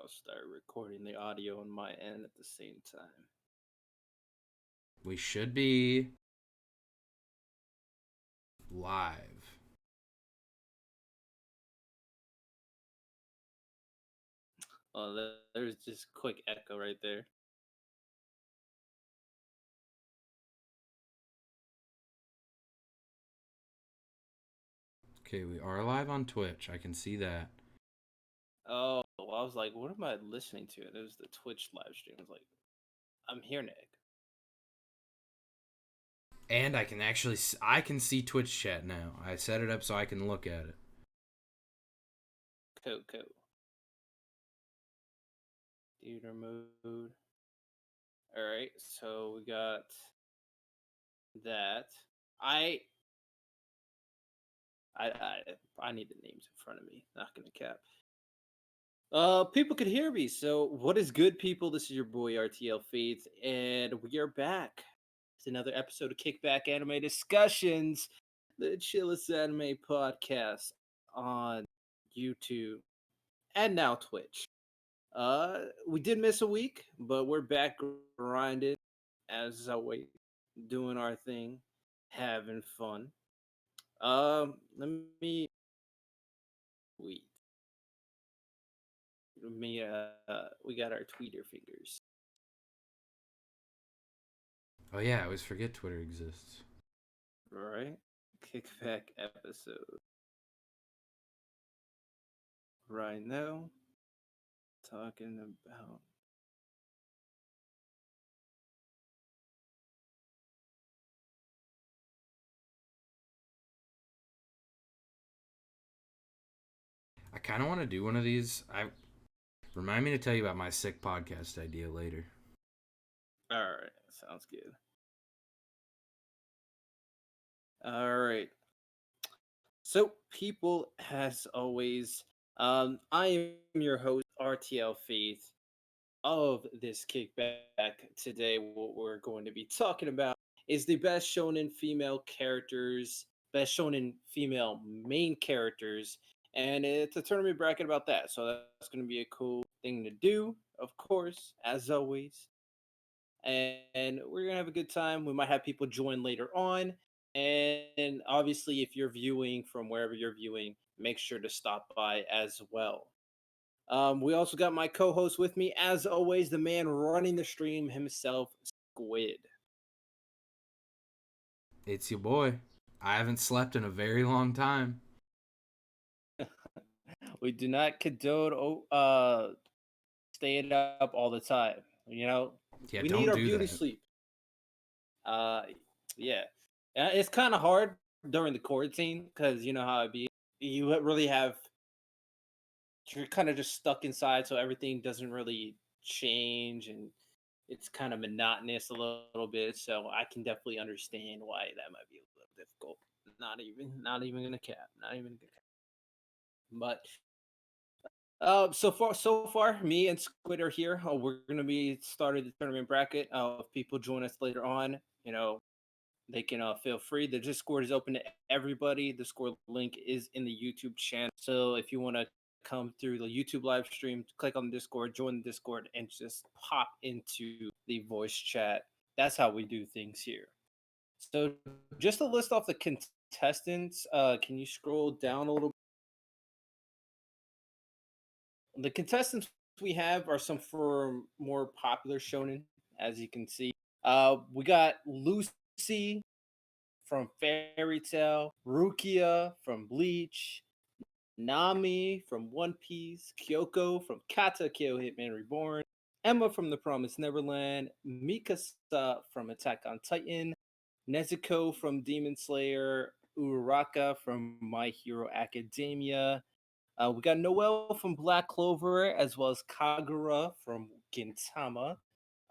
I'll start recording the audio on my end at the same time. We should be live. Oh, there's just quick echo right there. Okay, we are live on Twitch. I can see that. Oh, well, I was like, what am I listening to? And it was the Twitch live stream. I was like, I'm here, Nick. And I can see Twitch chat now. I set it up so I can look at it. Cool. Theater mode. All right, so we got that. I I need the names in front of me. Not gonna cap. People could hear me. So, what is good, people? This is your boy RTL Faith, and we are back. It's another episode of Kickback Anime Discussions, the chillest anime podcast on YouTube and now Twitch. We did miss a week, but we're back grinding as always, doing our thing, having fun. Let me tweet. We got our tweeter fingers. Oh yeah, I always forget Twitter exists. Right? Kickback episode. Right now, talking about. I kind of want to do one of these. I remind me to tell you about my sick podcast idea later. Alright, sounds good. Alright. So, people, as always, I am your host, RTL Faith, of this Kickback. Today, what we're going to be talking about is the best shonen female characters, best shonen female main characters, and it's a tournament bracket about that. So that's going to be a cool thing to do, of course, as always. And we're going to have a good time. We might have people join later on. And obviously, if you're viewing from wherever you're viewing, make sure to stop by as well. We also got my co-host with me, as always, the man running the stream himself, Squid. It's your boy. I haven't slept in a very long time. We do not condone staying up all the time. You know, Yeah, we need don't our do beauty that. sleep. Uh, yeah, it's kind of hard during the quarantine because you know how it be. You really have you're kind of just stuck inside, so everything doesn't really change, and it's kind of monotonous a little bit. So I can definitely understand why that might be a little difficult. Not even gonna cap. Not even gonna cap. But so far, me and Squid are here. We're gonna be started the tournament bracket. If people join us later on, you know, they can feel free. The Discord is open to everybody. The Discord link is in the YouTube channel. So if you want to come through the YouTube live stream, click on the Discord, join the Discord, and just pop into the voice chat. That's how we do things here. So just to list off the contestants, can you scroll down a little? The contestants we have are some for more popular shonen, as you can see. We got Lucy from Fairy Tail, Rukia from Bleach, Nami from One Piece, Kyoko from Kata Kyo Hitman Reborn, Emma from The Promised Neverland, Mikasa from Attack on Titan, Nezuko from Demon Slayer, Uraraka from My Hero Academia. We got Noelle from Black Clover, as well as Kagura from Gintama.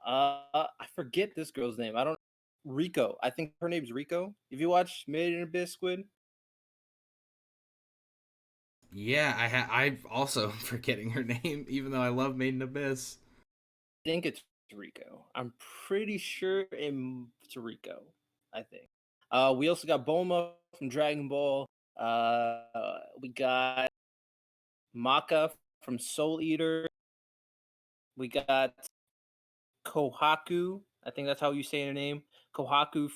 I forget this girl's name. I don't. Rico. I think her name's Rico. If you watch Made in Abyss, Squid, Yeah, I'm also forgetting her name, even though I love Made in Abyss. I think it's Rico. I'm pretty sure it's Rico. I think. We also got Bulma from Dragon Ball. We got Maka from Soul Eater. we got Kohaku. I think that's how you say her name. Kohaku,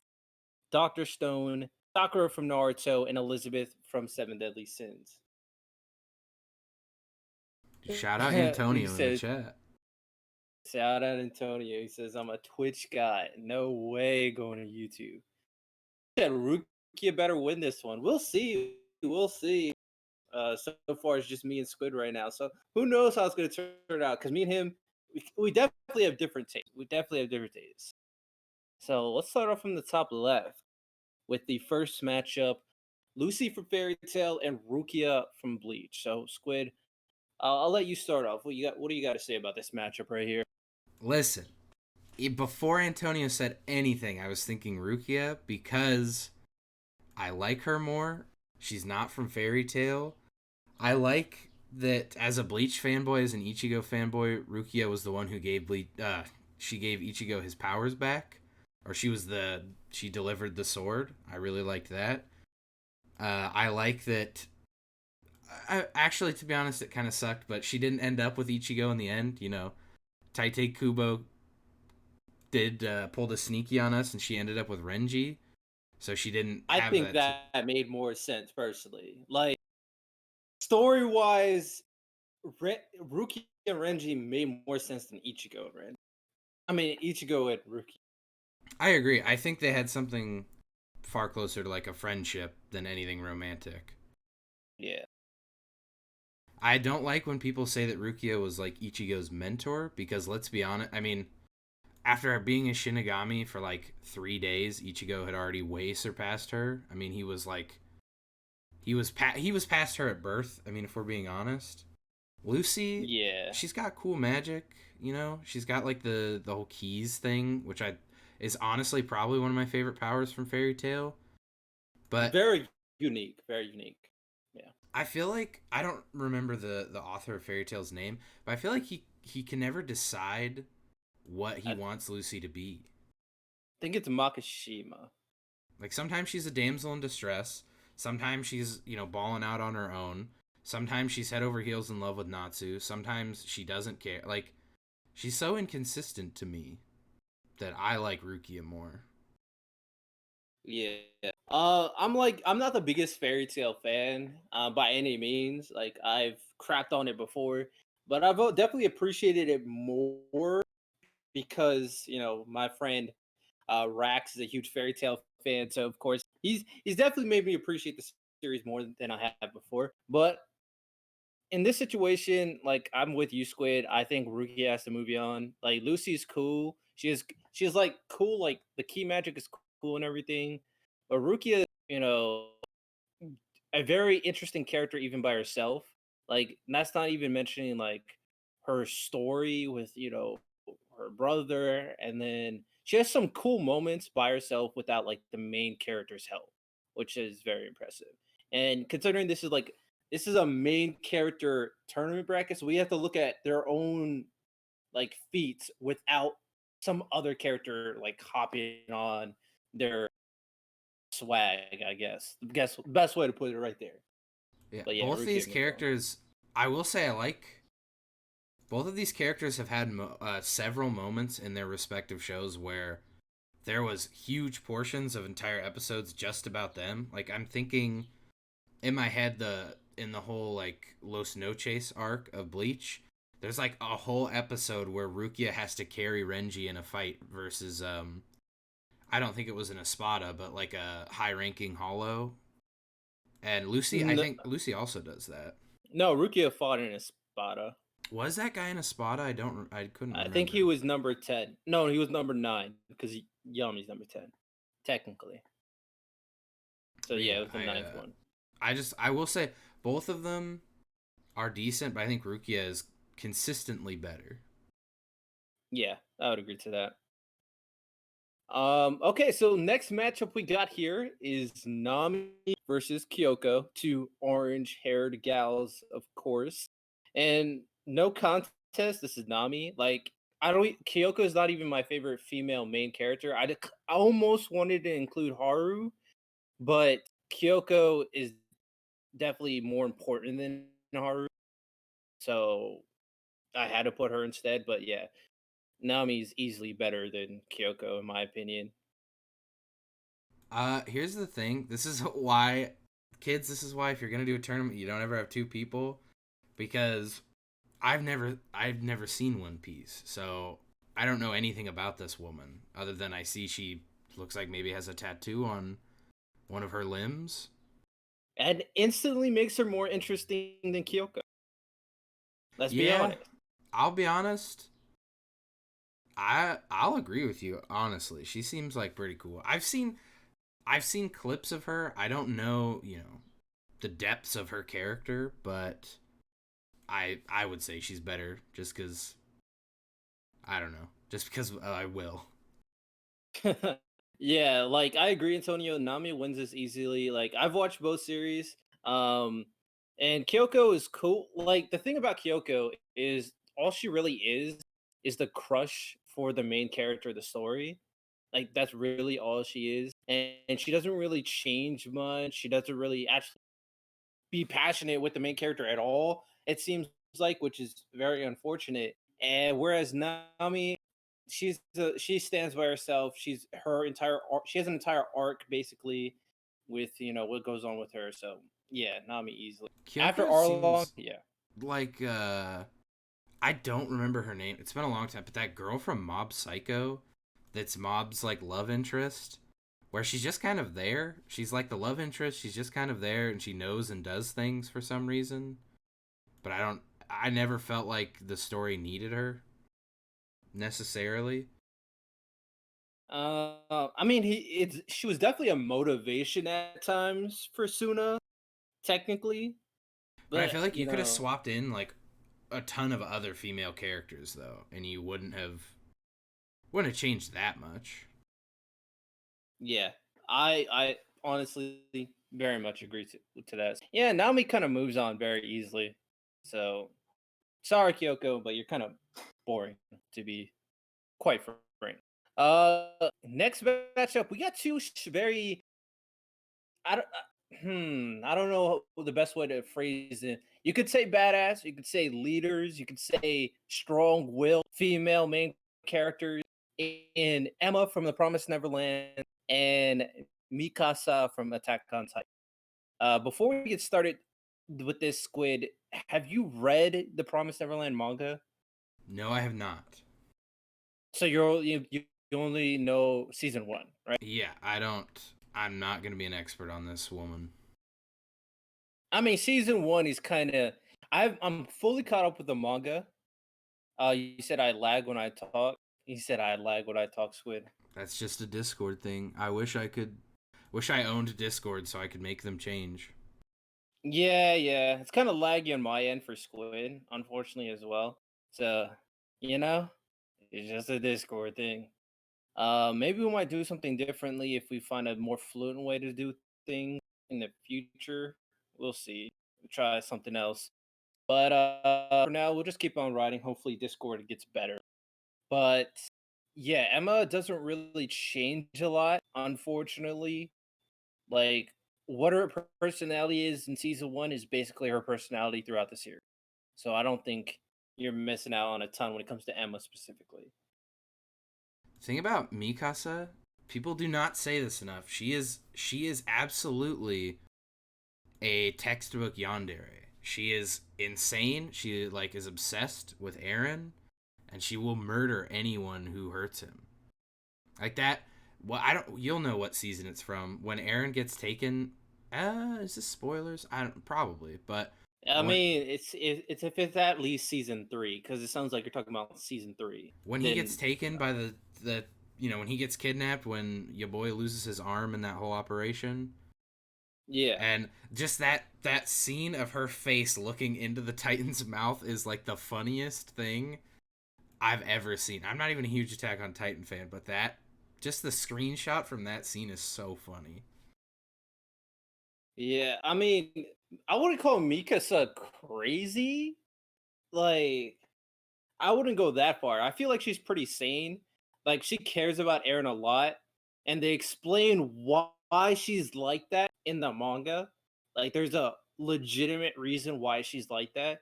Doctor Stone, Sakura from Naruto, and Elizabeth from Seven Deadly Sins. Shout out He Antonio in the says, chat. shout out Antonio. He says, I'm a Twitch guy. No way going to YouTube. Said Rukia better win this one. We'll see. We'll see. So far, it's just me and Squid right now. So who knows how it's going to turn out? Because me and him, we definitely have different tastes. We definitely have different tastes. So let's start off from the top left with the first matchup: Lucy from Fairy Tail and Rukia from Bleach. So Squid, I'll let you start off. What you got? What do you got to say about this matchup right here? Listen, before Antonio said anything, I was thinking Rukia because I like her more. She's not from Fairy Tail. I like that as a Bleach fanboy, as an Ichigo fanboy, Rukia was the one who gave she gave Ichigo his powers back, or she delivered the sword. I really liked that. I like that. Actually, to be honest, it kind of sucked, but she didn't end up with Ichigo in the end. You know, Taite Kubo did pulled a sneaky on us, and she ended up with Renji, so she didn't I have think that. that made more sense personally. Like story wise, Rukia and Renji made more sense than Ichigo and Renji. I mean, Ichigo and Rukia. I agree. I think they had something far closer to like a friendship than anything romantic. Yeah. I don't like when people say that Rukia was like Ichigo's mentor because let's be honest, I mean, after being a Shinigami for like 3 days, Ichigo had already way surpassed her. I mean, he was past her at birth. I mean, if we're being honest. Lucy, Yeah. she's got cool magic, you know? She's got like the whole keys thing, which I is honestly probably one of my favorite powers from Fairy Tail. But Very unique. Very unique. Yeah. I feel like I don't remember the author of Fairy Tail's name, but I feel like he can never decide what he I wants Lucy to be. think it's Makishima. Like sometimes she's a damsel in distress, sometimes she's, you know, balling out on her own, sometimes she's head over heels in love with Natsu, sometimes she doesn't care. Like she's so inconsistent to me that I like Rukia more. Yeah. I'm not the biggest fairy tale fan by any means. Like I've crapped on it before, but I've definitely appreciated it more because my friend Rax is a huge fairy tale fan, so of course he's definitely made me appreciate the series more than I have before. But in this situation, like I'm with you, Squid. I think Ruki has to move on. Like Lucy's cool. She's like cool. Like the key magic is cool and everything, but Rukia, a very interesting character even by herself. Like that's not even mentioning like her story with her brother, and then she has some cool moments by herself without like the main character's help, which is very impressive. And considering this is a main character tournament bracket, so we have to look at their own like feats without some other character like hopping on their swag, I guess best way to put it right there. Yeah, But yeah, both Rukia these moved on. characters, I will say I like. Both of these characters have had several moments in their respective shows where there was huge portions of entire episodes just about them. Like I'm thinking in my head in the whole like Los Noches arc of Bleach, there's like a whole episode where Rukia has to carry Renji in a fight versus I don't think it was an Espada, but like a high ranking Hollow. And Lucy, I No, think Lucy also does that. no, Rukia fought in Espada. Was that guy in Espada? I couldn't I think he remember. was number 10. No, he was number 9 because Yami's number 10, technically. So But yeah, yeah, it was the ninth one. I will say both of them are decent, but I think Rukia is consistently better. Yeah, I would agree to that. Okay, so next matchup we got here is Nami versus Kyoko, two orange-haired gals, of course. And no contest, this is Nami. Like, I don't Kyoko is not even my favorite female main character. I almost wanted to include Haru, but Kyoko is definitely more important than Haru. So I had to put her instead. But yeah, Nami's easily better than Kyoko in my opinion. Here's the thing. This is why, kids. This is why if you're gonna do a tournament, you don't ever have two people, because I've never seen One Piece, so I don't know anything about this woman other than I see she looks like maybe has a tattoo on one of her limbs. And instantly makes her more interesting than Kyoko. Let's be Yeah, honest. I'll be honest. I'll agree with you. Honestly, she seems like pretty cool. I've seen clips of her. I don't know, the depths of her character, but I would say she's better just because I don't know, just because I will. Yeah, like I agree, Antonio. Nami wins this easily. Like I've watched both series. And Kyoko is cool. Like the thing about Kyoko is all she really is the crush for the main character of the story. Like that's really all she is. And she doesn't really change much. She doesn't really actually be passionate with the main character at all. It seems like, which is very unfortunate. And whereas Nami, she stands by herself. She's her entire arc. She has an entire arc basically with what goes on with her. So yeah, Nami easily after Kyoko Arlong. seems Yeah, like I don't remember her name. It's been a long time, but that girl from Mob Psycho, that's Mob's like love interest, where she's just kind of there. She's like the love interest. She's just kind of there, and she knows and does things for some reason. But I don't. I never felt like the story needed her necessarily. I mean, she was definitely a motivation at times for Suna, technically, But I but feel like you could have swapped in like a ton of other female characters though, and you wouldn't have changed that much. yeah, I honestly very much agree to that. Yeah, Naomi kind of moves on very easily. So sorry, Kyoko, but you're kind of boring to be quite frank. Next matchup, we got two very. I don't. I don't know the best way to phrase it. You could say badass. You could say leaders. You could say strong-willed female main characters in Emma from The Promised Neverland and Mikasa from Attack on Titan. Before we get started with this, Squid, have you read the Promised Neverland manga? No, I have not. So you only know season one, right? Yeah, I don't. I'm not gonna be an expert on this woman. I mean, season one is kind of. I'm fully caught up with the manga. You said I lag when I talk. He said I lag when I talk, Squid. That's just a Discord thing. I wish I could. Wish I owned Discord so I could make them change. Yeah, yeah. It's kind of laggy on my end for Squid, unfortunately as well. So, you know, it's just a Discord thing. Maybe we might do something differently if we find a more fluent way to do things in the future. We'll see. We'll try something else. But for now, we'll just keep on writing. Hopefully, Discord gets better. But yeah, Emma doesn't really change a lot, unfortunately. Like, what her personality is in season one is basically her personality throughout the series. So I don't think you're missing out on a ton when it comes to Emma specifically. Thing about Mikasa, people do not say this enough. She is absolutely a textbook yandere. She is insane. She like is obsessed with Eren, and she will murder anyone who hurts him. Like that. Well, I don't. You'll know what season it's from. When Eren gets taken. Is this spoilers? I don't probably, but I when mean, it's if it's at least season three because it sounds like you're talking about season three. when he gets Then taken by the when he gets kidnapped, when your boy loses his arm in that whole operation, yeah, and just that scene of her face looking into the Titan's mouth is like the funniest thing I've ever seen. I'm not even a huge Attack on Titan fan, but that just the screenshot from that scene is so funny. yeah. I mean, I wouldn't call Mikasa crazy. Like, I wouldn't go that far. I feel like she's pretty sane. Like she cares about Eren a lot, and they explain why she's like that in the manga. Like there's a legitimate reason why she's like that.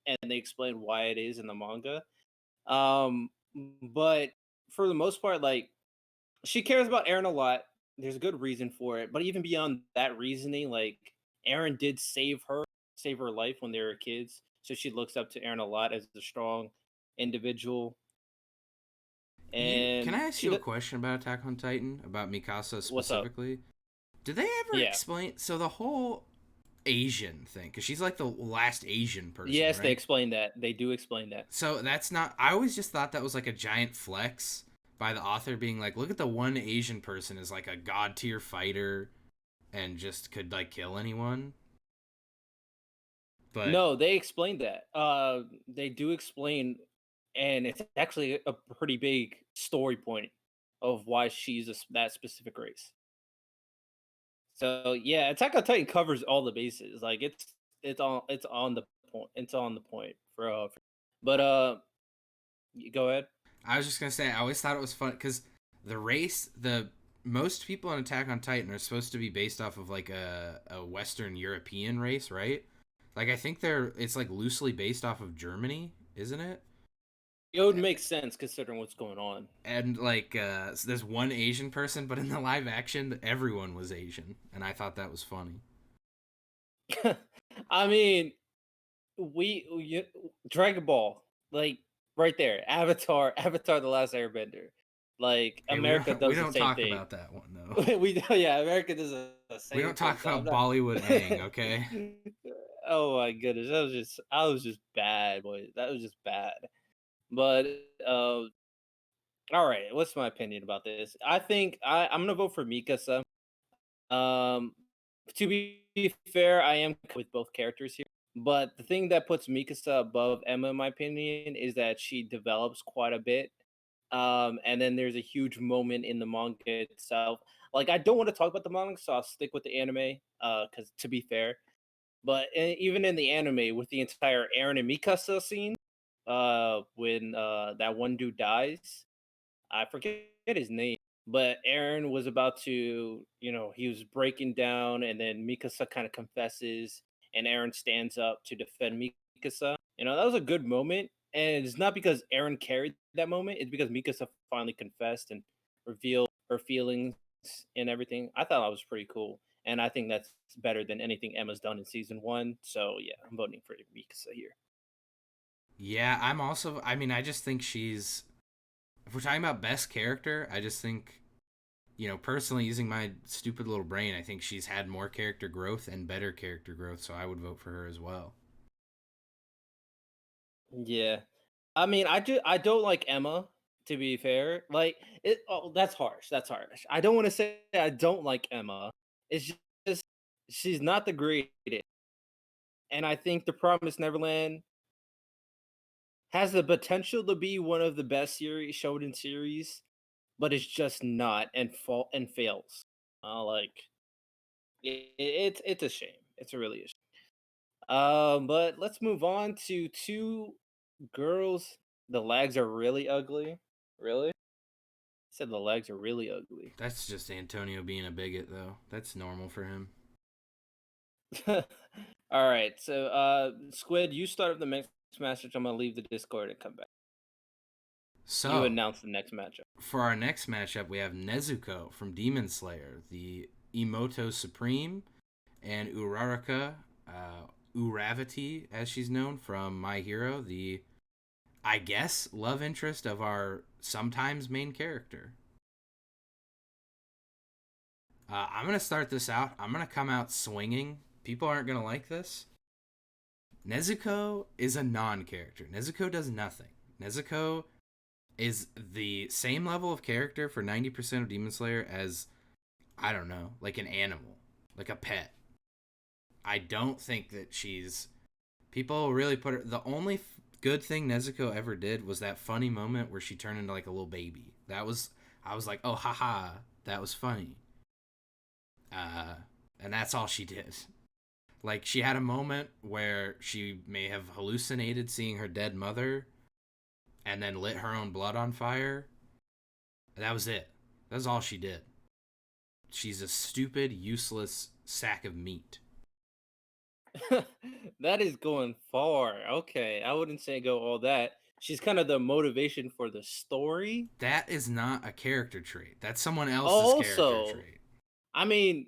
and they explain why it is in the manga. Um, but for the most part, like she cares about Aaron a lot. There's a good reason for it, but even beyond that reasoning, like Aaron did save her life when they were kids, so she looks up to Aaron a lot as a strong individual. Can I And ask you a question about Attack on Titan, about Mikasa what's up? specifically? Did they ever Yeah. explain so the whole Asian thing? Because she's like the last Asian person, Yes, they right? explain that. They do explain that. So that's not. I always just thought that was like a giant flex by the author, being like, "Look at the one Asian person is like a god tier fighter and just could like kill anyone." But No, they explained that. They do explain, and it's actually a pretty big story point of why she's that specific race. So yeah, Attack on Titan covers all the bases. Like it's on the point. It's on the point but go ahead. I was just gonna say, I always thought it was fun because the race, the most people on Attack on Titan are supposed to be based off of like a Western European race, right? Like I think it's like loosely based off of Germany, isn't it? It would make sense considering what's going on. And like so there's one Asian person, but in the live action, everyone was Asian, and I thought that was funny. I mean, we Dragon Ball, like right there, Avatar, the Last Airbender. Like Hey, America we does the don't same talk thing. about that one though. Yeah, America does the We same don't thing. talk So I'm about not. Bollywood Ang, okay? Oh my goodness, I was just bad, boy. That was just bad. But uh, all right, what's my opinion about this? I think I'm gonna vote for Mikasa. Um, to be fair, I am with both characters here. But the thing that puts Mikasa above Emma, in my opinion, is that she develops quite a bit. And then there's a huge moment in the manga itself. Like, I don't want to talk about the manga, so I'll stick with the anime. Because to be fair, but even in the anime, with the entire Eren and Mikasa scene, when that one dude dies, I forget his name, but Aaron was about to, he was breaking down, and then Mikasa kind of confesses, and Aaron stands up to defend Mikasa. That was a good moment, and it's not because Aaron carried that moment; it's because Mikasa finally confessed and revealed her feelings and everything. I thought that was pretty cool, and I think that's better than anything Emma's done in season one. So yeah, I'm voting for Mikasa here. Yeah, I'm also. I mean, I just think she's. If we're talking about best character, I just think, personally, using my stupid little brain, I think she's had more character growth and better character growth, so I would vote for her as well. Yeah. I mean, I don't like Emma, to be fair. Like it oh, that's harsh. That's harsh. I don't want to say I don't like Emma. It's just she's not the greatest. And I think The Promised Neverland has the potential to be one of the best series shonen series, but it's just not and fails. Like it's a shame. It's a really a shame. But let's move on to two girls. The legs are really ugly. Really? Said the legs are really ugly. That's just Antonio being a bigot, though. That's normal for him. All right. So, Squid, you start up the next matchup. I'm gonna leave the Discord and come back. You So, announce the next matchup. for our next matchup, we have Nezuko from Demon Slayer, the Emoto Supreme, and Uraraka, Uravati, as she's known from My Hero, the, I guess, love interest of our sometimes main character. I'm going to start this out. I'm going to come out swinging. People aren't going to like this. Nezuko is a non character. Nezuko does nothing. Nezuko is the same level of character for 90% of Demon Slayer as, I don't know, like an animal, like a pet. I don't think that she's. People really put her. The only good thing Nezuko ever did was that funny moment where she turned into like a little baby. That was. I was like, oh, haha, that was funny. Uh, and that's all she did. Like, she had a moment where she may have hallucinated seeing her dead mother and then lit her own blood on fire. That was it. That's all she did. She's a stupid, useless sack of meat. That is going far. Okay, I wouldn't say go all that. She's kind of the motivation for the story. That is not a character trait. That's someone else's character Also, trait. I mean,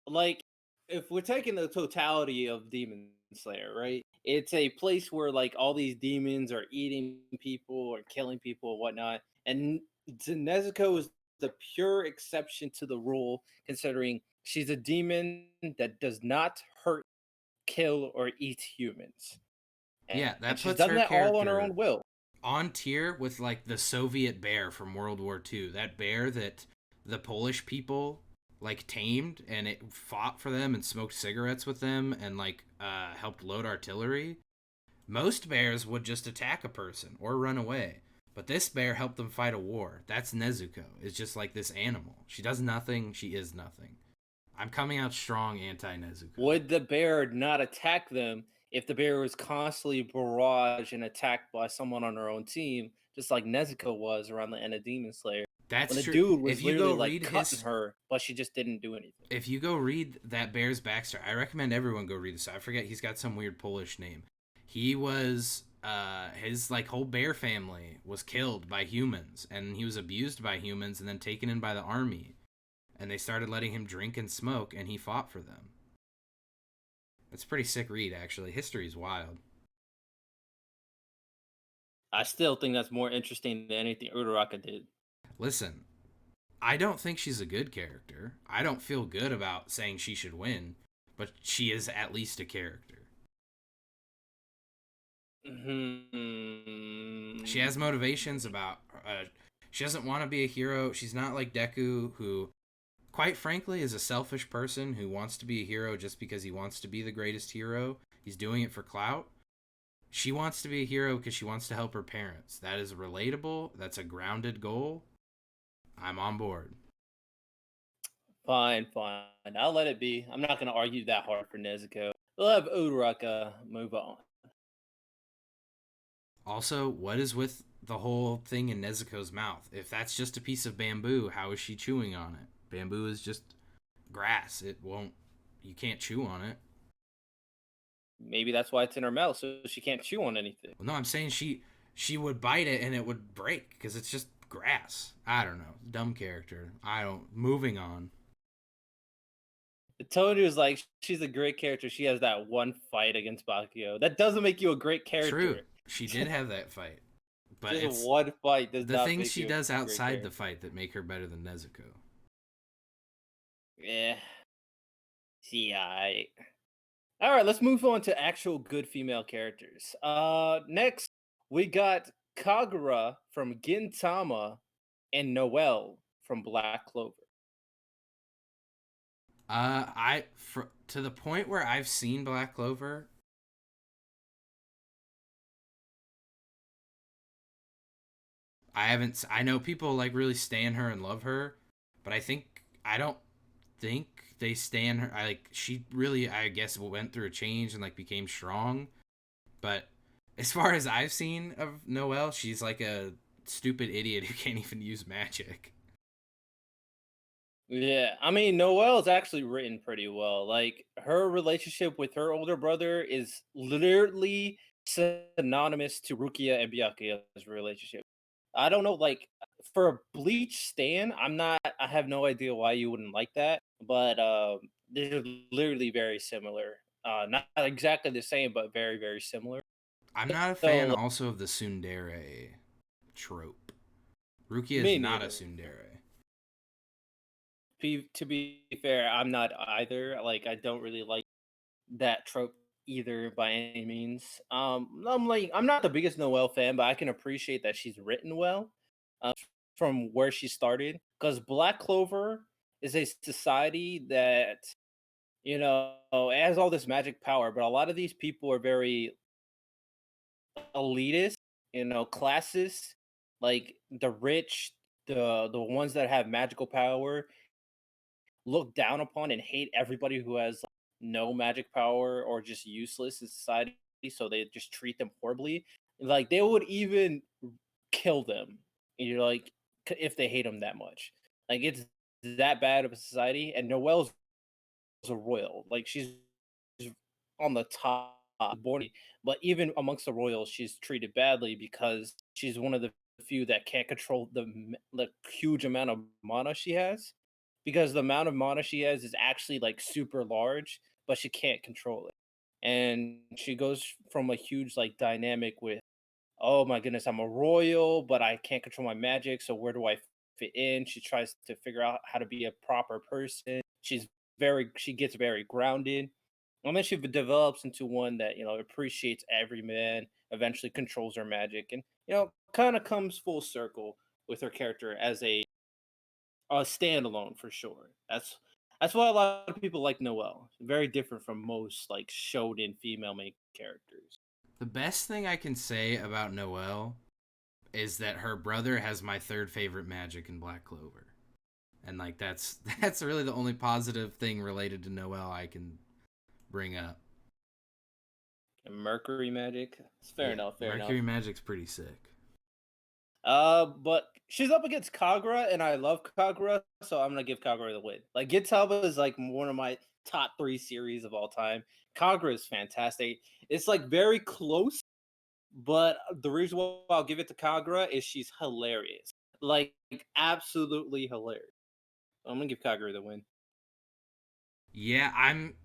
like, if we're taking the totality of Demon Slayer, right? It's a place where like all these demons are eating people or killing people or whatnot, and Nezuko is the pure exception to the rule, considering she's a demon that does not hurt, kill, or eat humans, Yeah, and that she's puts done her that all on her character own will. on tier with like the Soviet bear from World War II. That bear that the Polish people like tamed and it fought for them and smoked cigarettes with them and like helped load artillery. Most bears would just attack a person or run away. But this bear helped them fight a war. That's Nezuko. It's just like this animal. She does nothing, she is nothing. I'm coming out strong anti Nezuko. Would the bear not attack them if the bear was constantly barraged and attacked by someone on her own team, just like Nezuko was around the end of Demon Slayer? When That's the true. dude was literally like cutting His her, but she just didn't do anything. if you go read that bear's backstory, I recommend everyone go read this. I forget he's got some weird Polish name. He was his like whole bear family was killed by humans and he was abused by humans and then taken in by the army. And they started letting him drink and smoke and he fought for them. It's a pretty sick read actually. History's wild. I still think that's more interesting than anything Uraraka did. Listen, I don't think she's a good character. I don't feel good about saying she should win, but she is at least a character. She has Hmm. motivations about she doesn't want to be a hero. She's not like Deku who quite frankly is a selfish person who wants to be a hero just because he wants to be the greatest hero. He's doing it for clout. She wants to be a hero because she wants to help her parents. That is relatable. That's a grounded goal. I'm on board. Fine, fine. I'll let it be. I'm not going to argue that hard for Nezuko. We'll have Uraraka move on. Also, what is with the whole thing in Nezuko's mouth? If that's just a piece of bamboo, how is she chewing on it? Bamboo is just grass. It won't. You can't chew on it. Maybe that's why it's in her mouth, so she can't chew on anything. Well, no, I'm saying she would bite it and it would break because it's just grass. I don't know. Dumb character. I don't. Moving on. Tony was like, she's a great character. She has that one fight against Bakio. That doesn't make you a great True. character. She did have that fight, but Just it's one fight does the not things make she you does a great outside the character. fight that make her better than Nezuko. Yeah. See, all right, let's move on to actual good female characters. Next we got Kagura from Gintama and Noelle from Black Clover. To the point where I've seen Black Clover, I haven't. I know people like really stan her and love her, but I don't think they stan her. I like she really I guess went through a change and like became strong. But as far as I've seen of Noelle, she's like a stupid idiot who can't even use magic. Yeah, I mean, Noelle's actually written pretty well. Like her relationship with her older brother is literally synonymous to Rukia and Byakuya's relationship. I don't know, like for a Bleach stan, I have no idea why you wouldn't like that, but they're literally very similar. Not exactly the same, but very, very similar. I'm not a fan So also of the tsundere trope. Rukia is me not a neither. tsundere. To be fair, I'm not either. Like I don't really like that trope either by any means. I'm not the biggest Noelle fan, but I can appreciate that she's written well uh, from where she started. Because Black Clover is a society that it has all this magic power, but a lot of these people are very elitist, classist. Like the rich, the ones that have magical power look down upon and hate everybody who has like, no magic power or just useless in society. So they just treat them horribly. Like they would even kill them. Like if they hate them that much. Like it's that bad of a society. And Noelle's a royal. Like she's on the top born, but even amongst the royals, she's treated badly because she's one of the few that can't control the huge amount of mana she has. Because the amount of mana she has is actually like super large, but she can't control it. And she goes from a huge like dynamic with, oh my goodness, I'm a royal, but I can't control my magic. So where do I fit in? She tries to figure out how to be a proper person. She gets very grounded. And then she develops into one that, appreciates every man, eventually controls her magic, and, kind of comes full circle with her character as a standalone for sure. That's why a lot of people like Noelle. Very different from most like shonen female main characters. The best thing I can say about Noelle is that her brother has my third favorite magic in Black Clover. And like that's really the only positive thing related to Noelle I can bring up. And Mercury magic. It's fair Yeah, enough, fair enough. Mercury magic's pretty sick. But she's up against Kagura, and I love Kagura, so I'm gonna give Kagura the win. Like Gitaba is like one of my top 3 series of all time. Kagura is fantastic. It's like very close, but the reason why I'll give it to Kagura is she's hilarious. Like absolutely hilarious. I'm gonna give Kagura the win. Yeah, I'm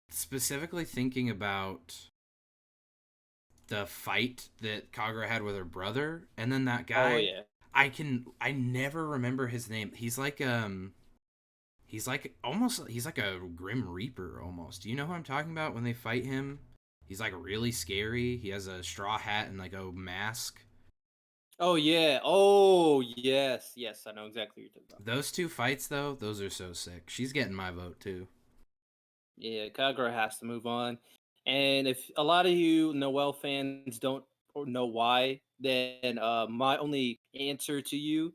specifically thinking about the fight that Kagura had with her brother, and then that Oh guy. yeah. I never remember his name. He's like a Grim Reaper almost. Do you know who I'm talking about when they fight him? He's like really scary. He has a straw hat and like a mask. Oh yeah. Oh yes. Yes, I know exactly what you're talking about. Those two fights though, those are so sick. She's getting my vote too. Yeah, Kagura has to move on. And if a lot of you Noel fans don't or know why, then my only answer to you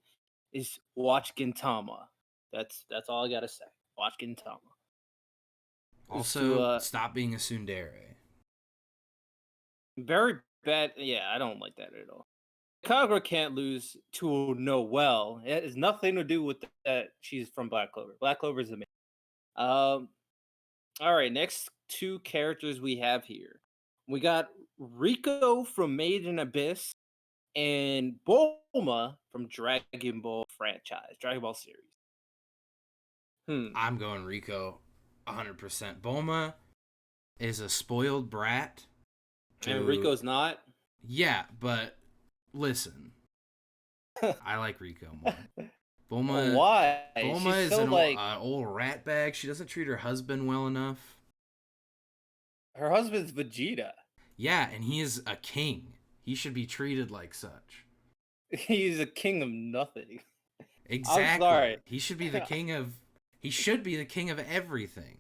is watch Gintama. That's all I gotta say. Watch Gintama. Is to Also, stop being a tsundere. very bad. Yeah, I don't like that at all. Kagura can't lose to Noel. It has nothing to do with that. She's from Black Clover. Black Clover is amazing. Um, All right, next 2 characters we have here. We got Rico from Made in Abyss and Bulma from Dragon Ball franchise, Dragon Ball series. Hmm. I'm going Rico 100%. Bulma is a spoiled brat And who, Rico's not. yeah, but listen, I like Rico more. Bulma, Why? Bulma She's is so an like old rat bag. She doesn't treat her husband well enough. her husband's Vegeta. Yeah, and he is a king. He should be treated like such. He's a king of nothing. I'm Exactly. sorry. He should be the king of. He should be the king of everything.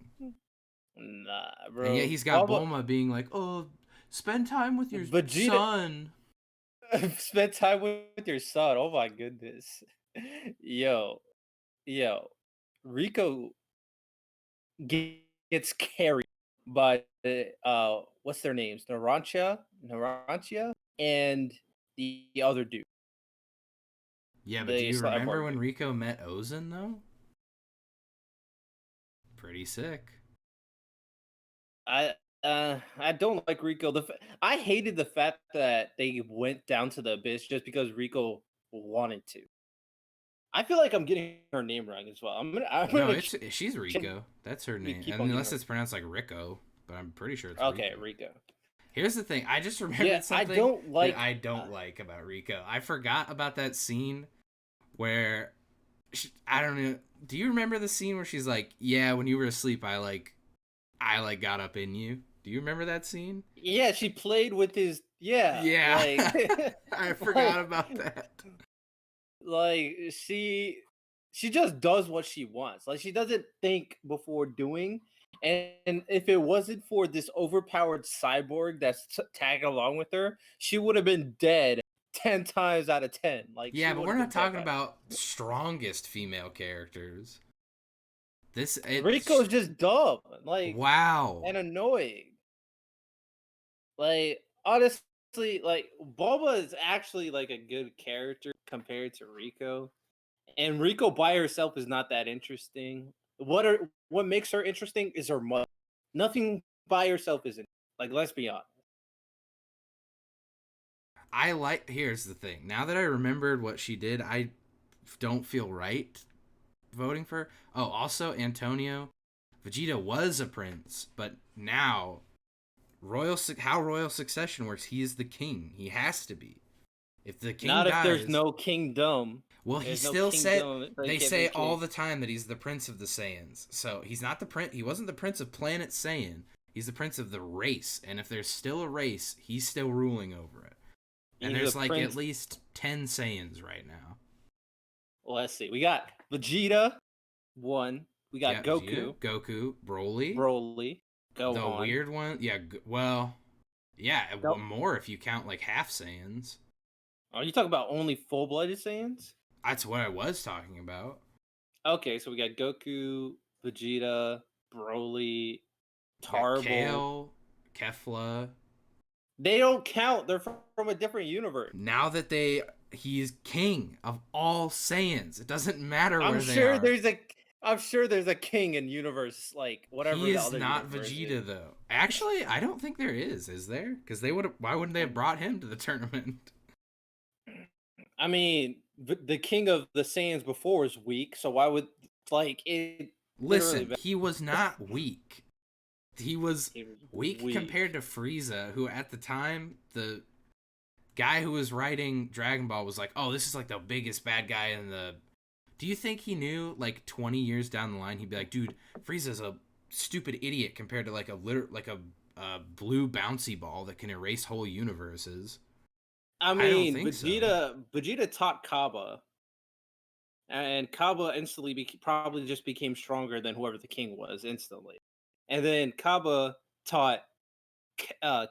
Nah, And yet bro. he's got Bulma, Bulma being like, "Oh, spend time with your Vegeta, son." spend time with your son. Oh my goodness. Yo, yo. Rico gets carried by what's their names? Narantia, and the other dude, Yeah, but do the you remember cyborg when dude. Rico met Ozen though? Pretty sick. I don't like Rico. I hated the fact that they went down to the abyss just because Rico wanted to. I feel like I'm getting her name wrong as well. I'm No, gonna she's Rico. That's her name. keep on getting Unless her. it's pronounced like Rico, but I'm pretty sure it's Okay, Rico. Rico. Here's the thing. I just Yeah, remembered I something don't that like. I don't like about Rico. I forgot about that scene where I don't know. Do you remember the scene where she's like, "Yeah, when you were asleep, I got up in you." Do you remember that scene? Yeah, she played with his. Yeah, Yeah. like, I forgot like, about that. like she just does what she wants. Like she doesn't think before doing. And if it wasn't for this overpowered cyborg that's tagging along with her, she would have been dead 10 times out of 10. Like she Yeah, but would we're have not been dead talking by about strongest female characters. This now. it Rico's just dumb, like, wow. and annoying. Like honestly, like Bulma is actually like a good character compared to Rico. And Rico by herself is not that interesting. What makes her interesting is her mother. Nothing by herself isn't like. Let's be honest. Here's the thing. Now that I remembered what she did, I don't feel right voting for her. Oh, also Antonio, Vegeta was a prince, but now how royal succession works, he is the king. He has to be. If the king Not if there's dies, no kingdom. well, he There's no still said kingdom. So he they can't be say a all king. the time that he's the prince of the Saiyans. So he's not the prince. He wasn't the prince of planet Saiyan. He's the prince of the race. And if there's still a race, he's still ruling over it. And He's a there's like at prince. least 10 Saiyans right now. Well, let's see. We got Vegeta, one. We got Yeah, Vegeta, Goku, Goku, Broly, Broly, the Gohan. weird one. Yeah, well, yeah, Nope. more if you count like half Saiyans. Are you talking about only full-blooded Saiyans? That's what I was talking about. Okay, so we got Goku, Vegeta, Broly, You got Tarble. Kale, Kefla. They don't count. They're from a different universe. Now that he's king of all Saiyans. It doesn't matter where I'm they sure are. there's a. I'm sure there's a king in universe like whatever He the is other not universe Vegeta is. though. Actually, I don't think there is there? Because they would. Why wouldn't they have brought him to the tournament? I mean, the king of the Saiyans before was weak, so why would like it? Listen, he was not weak. He was He was weak compared to Frieza, who at the time, the guy who was writing Dragon Ball was like, "Oh, this is like the biggest bad guy in the." Do you think he knew like 20 years down the line he'd be like, "Dude, Frieza's a stupid idiot compared to like a blue bouncy ball that can erase whole universes." I I don't mean, think so. Vegeta taught Kaba, and Kaba instantly probably just became stronger than whoever the king was instantly. And then Kaba taught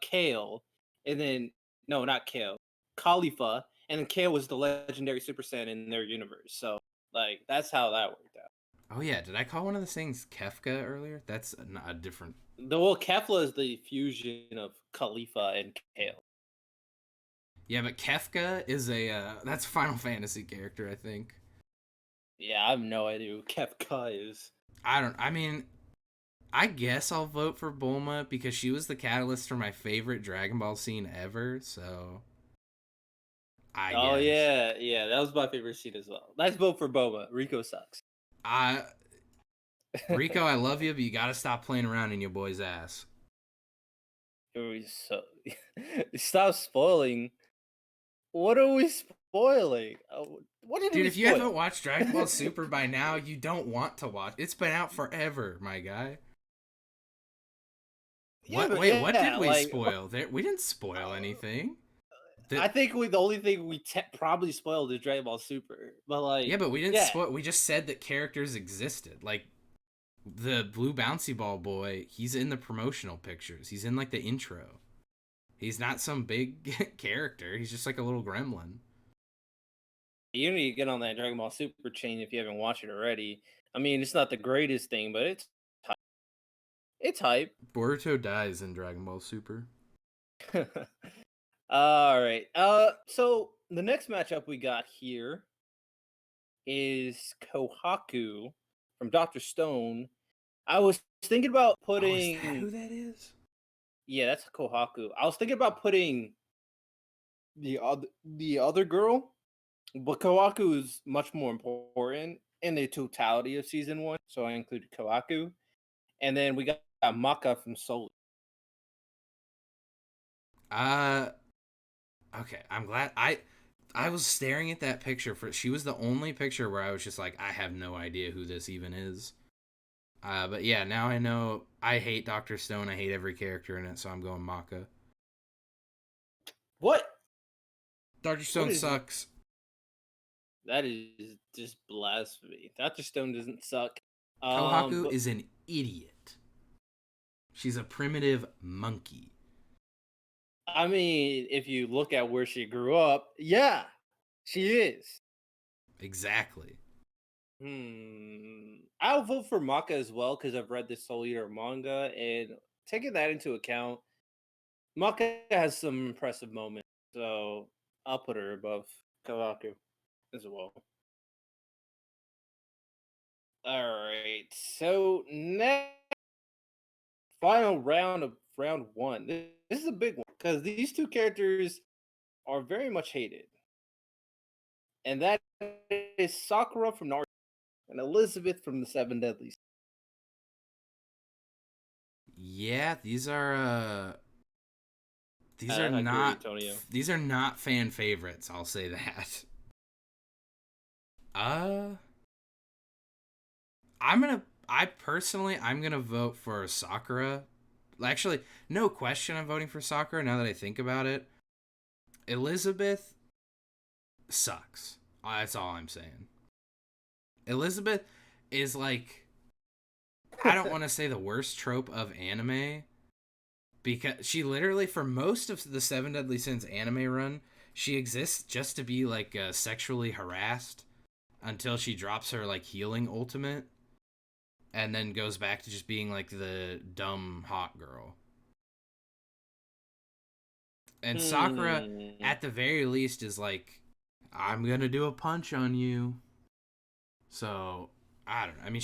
Kale, and then no, not Kale, Khalifa, and then Kale was the legendary Super Saiyan in their universe. So like that's how that worked out. Oh yeah, did I call one of the things Kefka earlier? That's a different. The well, Kefla is the fusion of Khalifa and Kale. Yeah, but Kefka is that's a Final Fantasy character, I think. Yeah, I have no idea who Kefka is. I mean, I guess I'll vote for Bulma because she was the catalyst for my favorite Dragon Ball scene ever, so I Oh guess. yeah, that was my favorite scene as well. Let's vote for Boba. Rico sucks. I Rico, I love you, but you gotta stop playing around in your boy's ass. So stop spoiling. What are we spoiling? What did Dude, we if you spoil? haven't watched Dragon Ball Super by now, you don't want to watch. It's been out forever, my guy. Yeah, but Wait, what did yeah, we like spoil? We didn't spoil anything. I think the only thing we probably spoiled is Dragon Ball Super. But Yeah, like, but we didn't yeah, spoil. We just said that characters existed. Like the blue bouncy ball boy, he's in the promotional pictures. He's in like the intro. He's not some big character. He's just like a little gremlin. you need to get on that Dragon Ball Super chain if you haven't watched it already. I mean, it's not the greatest thing, but it's hype. Boruto dies in Dragon Ball Super. All right. So the next matchup we got here is Kohaku from Doctor Stone. I was thinking about Oh, is that putting. who that is? Yeah, that's Kohaku. I was thinking about putting the other girl, but Kohaku is much more important in the totality of season one. So I included Kohaku, and then we got Maka from Soul. Uh, okay. I'm glad I was staring at that picture for. She was the only picture where I was just like, I have no idea who this even is. But yeah, now I know. I hate Doctor Stone. I hate every character in it, so I'm going Maka. What? Doctor What Stone is sucks. that? Is just blasphemy. Doctor Stone doesn't suck. Kohaku But is an idiot. She's a primitive monkey. I mean, if you look at where she grew up, yeah, she is. Exactly. I'll vote for Maka as well because I've read the Soul Eater manga, and taking that into account, Maka has some impressive moments, so I'll put her above Kawaku as well. All right, so next final round of round one. This is a big one because these two characters are very much hated, and that is Sakura from Naruto and Elizabeth from the Seven Deadly. Yeah, these are I agree, not Antonio. these are not fan favorites, I'll say that. Uh I'm gonna vote for Sakura. Actually, no question I'm voting for Sakura now that I think about it. Elizabeth sucks. That's all I'm saying. Elizabeth is like, I don't want to say the worst trope of anime, because she literally, for most of the Seven Deadly Sins anime run, she exists just to be like sexually harassed until she drops her like healing ultimate and then goes back to just being like the dumb hot girl. And Sakura, Hmm. at the very least, is like, I'm gonna do a punch on you. So I don't know. I mean,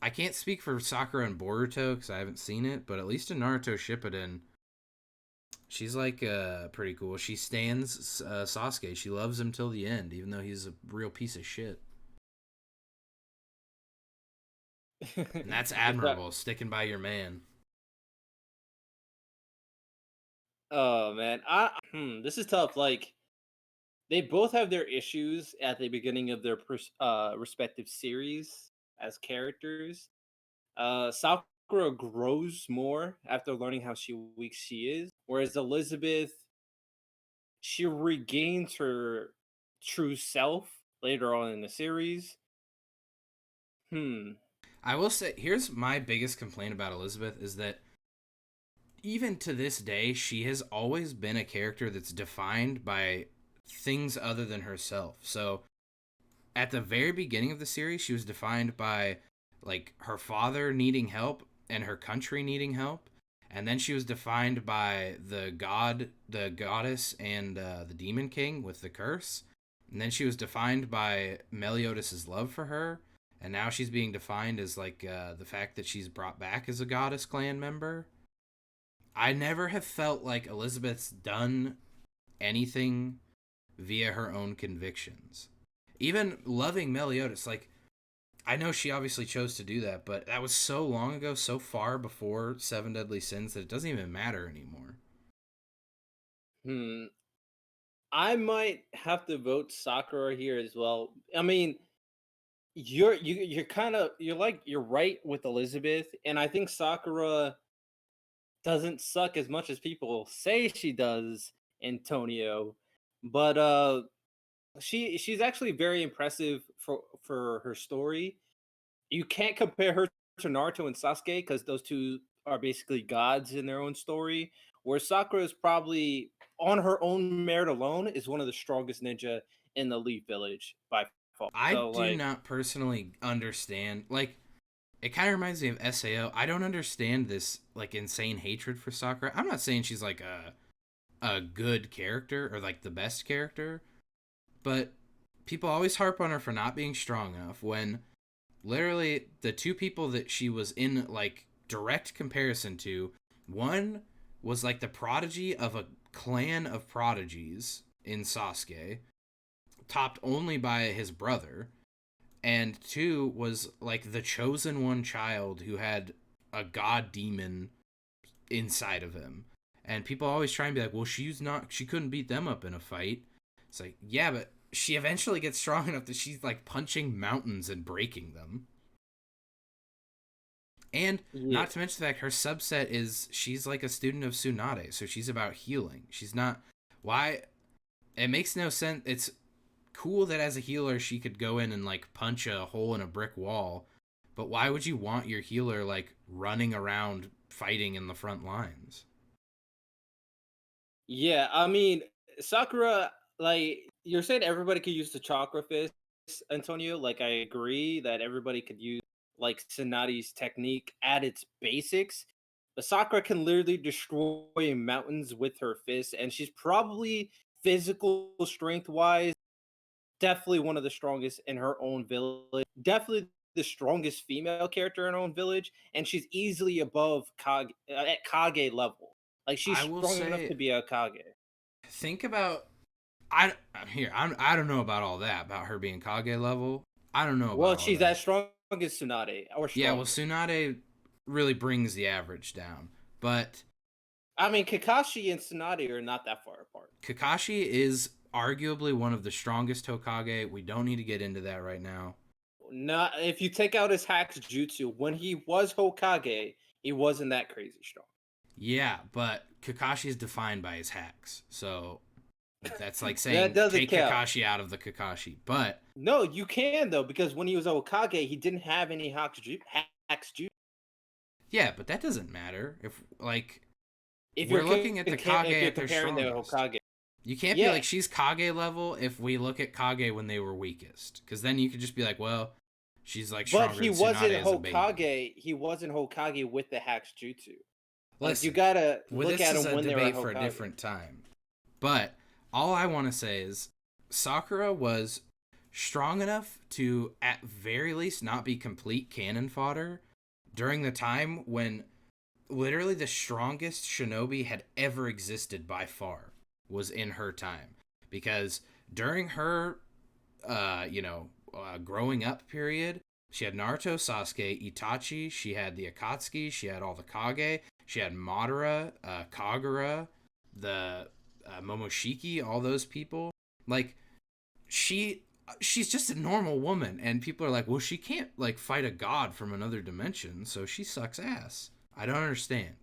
I can't speak for Sakura and Boruto because I haven't seen it, but at least in Naruto Shippuden, she's like pretty cool. She stands Sasuke. She loves him till the end, even though he's a real piece of shit. And that's That- admirable, sticking by your man. oh man, this is tough. Like they both have their issues at the beginning of their respective series as characters. Sakura grows more after learning how weak she is, whereas Elizabeth, she regains her true self later on in the series. Hmm. I will say, here's my biggest complaint about Elizabeth is that even to this day, she has always been a character that's defined by things other than herself. So at the very beginning of the series, she was defined by like her father needing help and her country needing help. And then she was defined by the goddess, and the demon king with the curse. And then she was defined by Meliodas' love for her. And now she's being defined as like the fact that she's brought back as a goddess clan member. I never have felt like Elizabeth's done anything via her own convictions. Even loving Meliodas, like, I know she obviously chose to do that, but that was so long ago, so far before Seven Deadly Sins that it doesn't even matter anymore. Hmm. I might have to vote Sakura here as well. I mean, you're kind of you're right with Elizabeth, and I think Sakura doesn't suck as much as people say she does, Antonio. But she's actually very impressive for her story. You can't compare her to Naruto and Sasuke because those two are basically gods in their own story. Where Sakura is probably on her own merit alone is one of the strongest ninja in the Leaf Village by far. I So do like, not personally understand, like, it kind of reminds me of SAO. I don't understand this, like, insane hatred for Sakura. I'm not saying she's, like, a good character or, like, the best character, but people always harp on her for not being strong enough when literally the two people that she was in like direct comparison to, one was like the prodigy of a clan of prodigies in Sasuke, topped only by his brother, and two was like the chosen one child who had a god demon inside of him. And people always try and be like, well, she couldn't beat them up in a fight. It's like, yeah, but she eventually gets strong enough that she's like punching mountains and breaking them. And yeah, not to mention the fact her subset is she's like a student of Tsunade, so she's about healing. She's not, why, it makes no sense. It's cool that as a healer she could go in and like punch a hole in a brick wall, but why would you want your healer like running around fighting in the front lines? yeah. I mean, Sakura, like you're saying, everybody could use the chakra fist, Antonio. Like I agree that everybody could use like Tsunade's technique at its basics. But Sakura can literally destroy mountains with her fist, and she's probably physical strength wise, definitely one of the strongest in her own village. Definitely the strongest female character in her own village, and she's easily above Kage at Kage level. Like she's I will strong enough to say, be a Kage. think about I don't know about all that about her being Kage level. I don't know about Well, all she's that. as strong as Tsunade or Yeah, well, stronger. Tsunade really brings the average down, but I mean, Kakashi and Tsunade are not that far apart. Kakashi is arguably one of the strongest Hokage. We don't need to get into that right now. Not if you take out his hacks jutsu, when he was Hokage, he wasn't that crazy strong. Yeah, but Kakashi is defined by his hacks, so that's like That saying doesn't take count. Kakashi out of the Kakashi. But No, you can though, because when he was Hokage, he didn't have any hacks jutsu. yeah, but that doesn't matter if like If we're looking at the Kage if you're at their comparing the strongest. Hokage, You can't be yeah. like she's Kage level if we look at Kage when they were weakest, because then you could just be like, well, she's like But stronger he than Tsunade wasn't as a baby. Hokage. He wasn't Hokage with the hacks jutsu. Like you Listen, gotta well, look this at is them a when they were debate for a Hokage. different time. But all I want to say is Sakura was strong enough to, at very least, not be complete cannon fodder during the time when literally the strongest shinobi had ever existed by far was in her time. Because during her, growing up period, she had Naruto, Sasuke, Itachi, she had the Akatsuki, she had all the Kage, she had Madara, Kagura, the Momoshiki, all those people. Like she's just a normal woman, and people are like, well, she can't like fight a god from another dimension, so she sucks ass. I don't understand.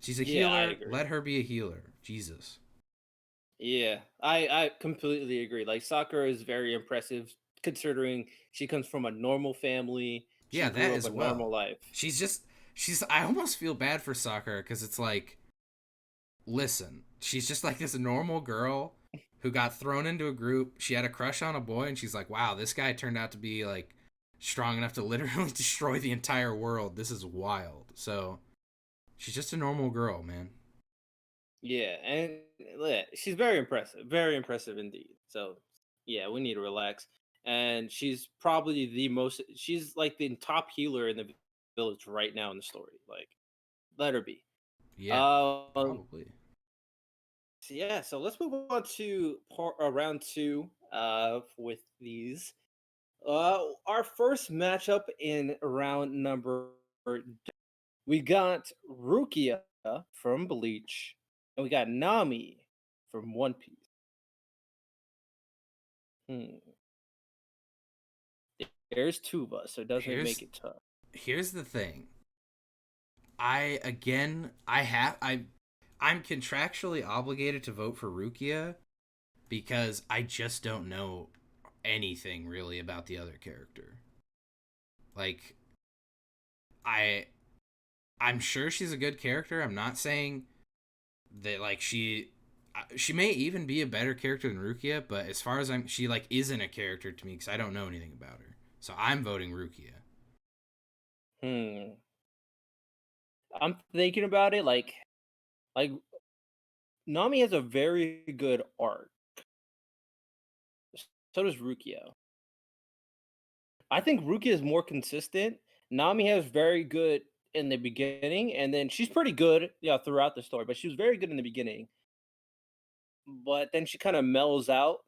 She's a Yeah, I healer. agree. Let her be a healer. Jesus. Yeah, I completely agree. Like Sakura is very impressive considering she comes from a normal family. She Yeah, that grew up as a well. normal life. She's just she's. I almost feel bad for Sakura because it's like, listen, she's just like this normal girl who got thrown into a group. She had a crush on a boy, and she's like, wow, this guy turned out to be like strong enough to literally destroy the entire world. This is wild. So she's just a normal girl, man. Yeah, and she's very impressive indeed. So yeah, we need to relax. And she's probably the most. She's like the top healer in the village right now in the story. Like, let her be. Yeah, Um, probably. so yeah, so let's move on to round two. With these, our first matchup in round number, we got Rukia from Bleach, and we got Nami from One Piece. Hmm. There's two of us, so it does make Here's it tough. here's the thing. I'm contractually obligated to vote for Rukia because I just don't know anything really about the other character. Like I I'm sure she's a good character. I'm not saying that like she may even be a better character than Rukia, but as far as she like isn't a character to me cuz I don't know anything about her. So I'm voting Rukia. Hmm. I'm thinking about it. Like Nami has a very good arc. So does Rukia. I think Rukia is more consistent. Nami has very good in the beginning, and then she's pretty good, yeah, throughout the story. But she was very good in the beginning, but then she kind of mellows out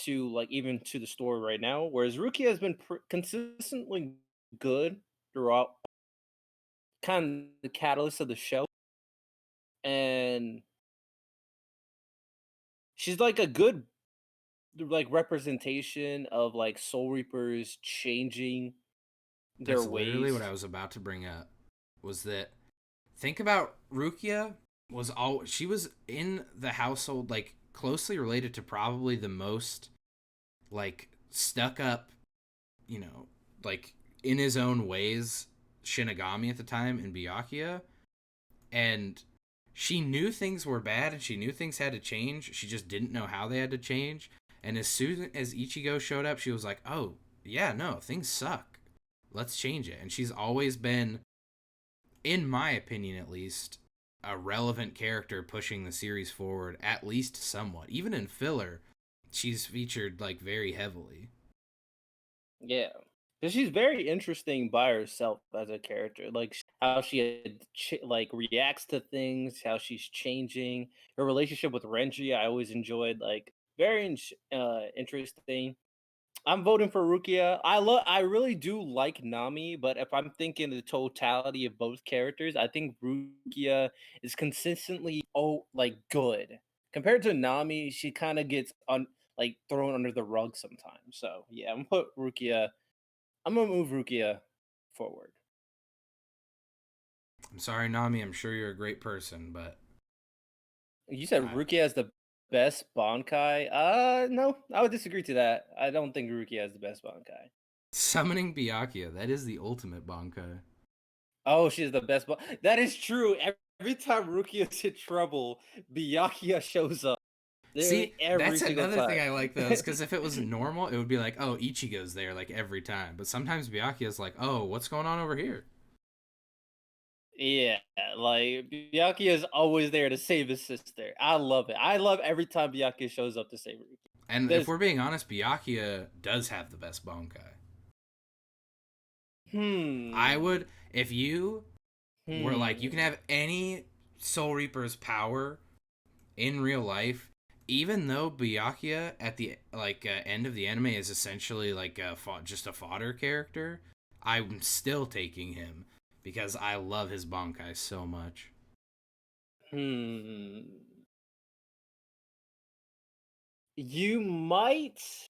to like even to the story right now. Whereas Rukia has been consistently good throughout, kind of the catalyst of the show, and she's like a good like representation of like Soul Reapers changing their That's literally what ways. I was about to bring up. Was that think about Rukia was all she was in the household like closely related to probably the most like stuck up, you know, like in his own ways Shinigami at the time in Byakuya, and she knew things were bad and she knew things had to change. She just didn't know how they had to change. And as soon as Ichigo showed up, she was like, "Oh, yeah, no, things suck. Let's change it." And she's always been, in my opinion at least, a relevant character pushing the series forward at least somewhat. Even in filler, she's featured like very heavily. Yeah. 'Cause she's very interesting by herself as a character, like, how she had like, reacts to things, how she's changing. Her relationship with Renji, I always enjoyed, like, very interesting. I'm voting for Rukia. I really do like Nami, but if I'm thinking the totality of both characters, I think Rukia is consistently like good. Compared to Nami, she kind of gets like thrown under the rug sometimes. So yeah, I'm gonna move Rukia forward. I'm sorry, Nami. I'm sure you're a great person, but You said I, Rukia has the best Bankai. No, I would disagree to that. I don't think Rukia has the best Bankai. summoning Byakuya, that is the ultimate Bankai. Oh, she's the best. That is true. Every time Rukia's hit trouble, Byakuya shows up. See, Literally every that's single another thing time. I like though, is because if it was normal, it would be like, oh, Ichigo's there like every time. But sometimes Byakuya's like, oh, what's going on over here? Yeah, like Byakuya is always there to save his sister. I love it. I love every time Byakuya shows up to save Rukia. And if There's we're being honest, Byakuya does have the best Bankai. I hmm would, if you were like, you can hmm have any Soul Reaper's power in real life, even though Byakuya at the end of the anime is essentially like just a fodder character, I'm still taking him because I love his Bankai so much. hmm. You might.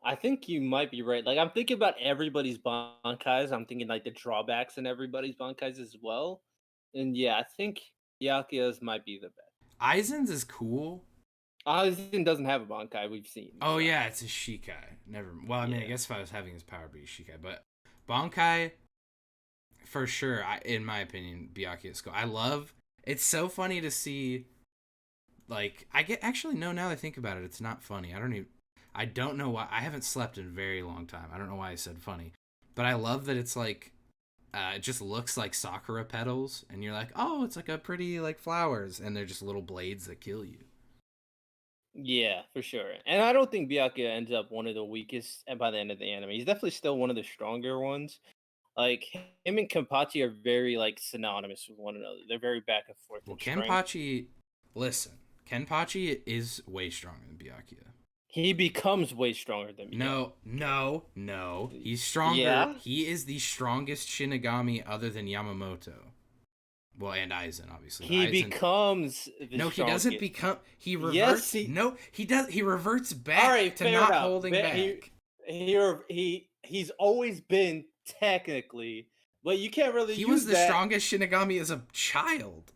I think you might be right. Like I'm thinking about everybody's bankais. I'm thinking like the drawbacks in everybody's bankais as well. And yeah, I think Yakuya's might be the best. Aizen's is cool. Aizen doesn't have a bankai we've seen. Oh So yeah, it's a Shikai. Never. Well, I mean, I yeah. guess if I was having his power, it'd be Shikai. But Bankai, for sure. In my opinion, Byakuya's cool. I love. It's so funny to see. Like, I get actually no. Now that I think about it, it's not funny. I don't even. I don't know why. I haven't slept in a very long time. I don't know why I said funny, but I love that it's like. It just looks like sakura petals, and you're like, oh, it's like a pretty like flowers, and they're just little blades that kill you. Yeah, for sure. And I don't think Byakuya ends up one of the weakest by the end of the anime. He's definitely still one of the stronger ones. Like him and Kenpachi are very like synonymous with one another. They're very back and forth Well, in strength. Kenpachi, listen, Kenpachi is way stronger than Byakuya. He becomes way stronger than Miyagi. No, no, no. He's stronger. Yeah, He is the strongest Shinigami other than Yamamoto. Well, and Aizen, obviously. But he Aizen. becomes the No, he doesn't strongest. become. He Yes, reverts. he. No, he does. He reverts All back right, to fair not enough. holding back. He's always been technically, but you can't really He was use the that. strongest Shinigami as a child.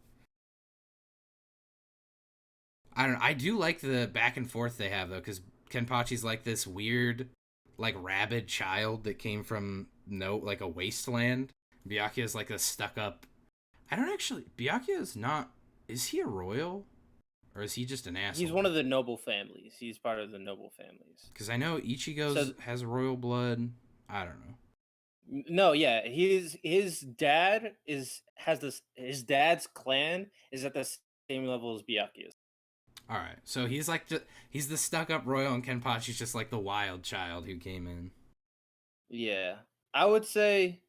I don't know. I do like the back and forth they have though, because Kenpachi's like this weird, like rabid child that came from like a wasteland. Byakuya is like a stuck up. I don't actually. Byakuya is not. Is he a royal, or is he just an He's asshole? one of the noble families. He's part of the noble families. Because I know So Ichigo's has royal blood. I don't know. no, yeah, his dad has this. His dad's clan is at the same level as Byakuya's. All right, so he's like he's the stuck up royal, and Kenpachi's just like the wild child who came in. Yeah, I would say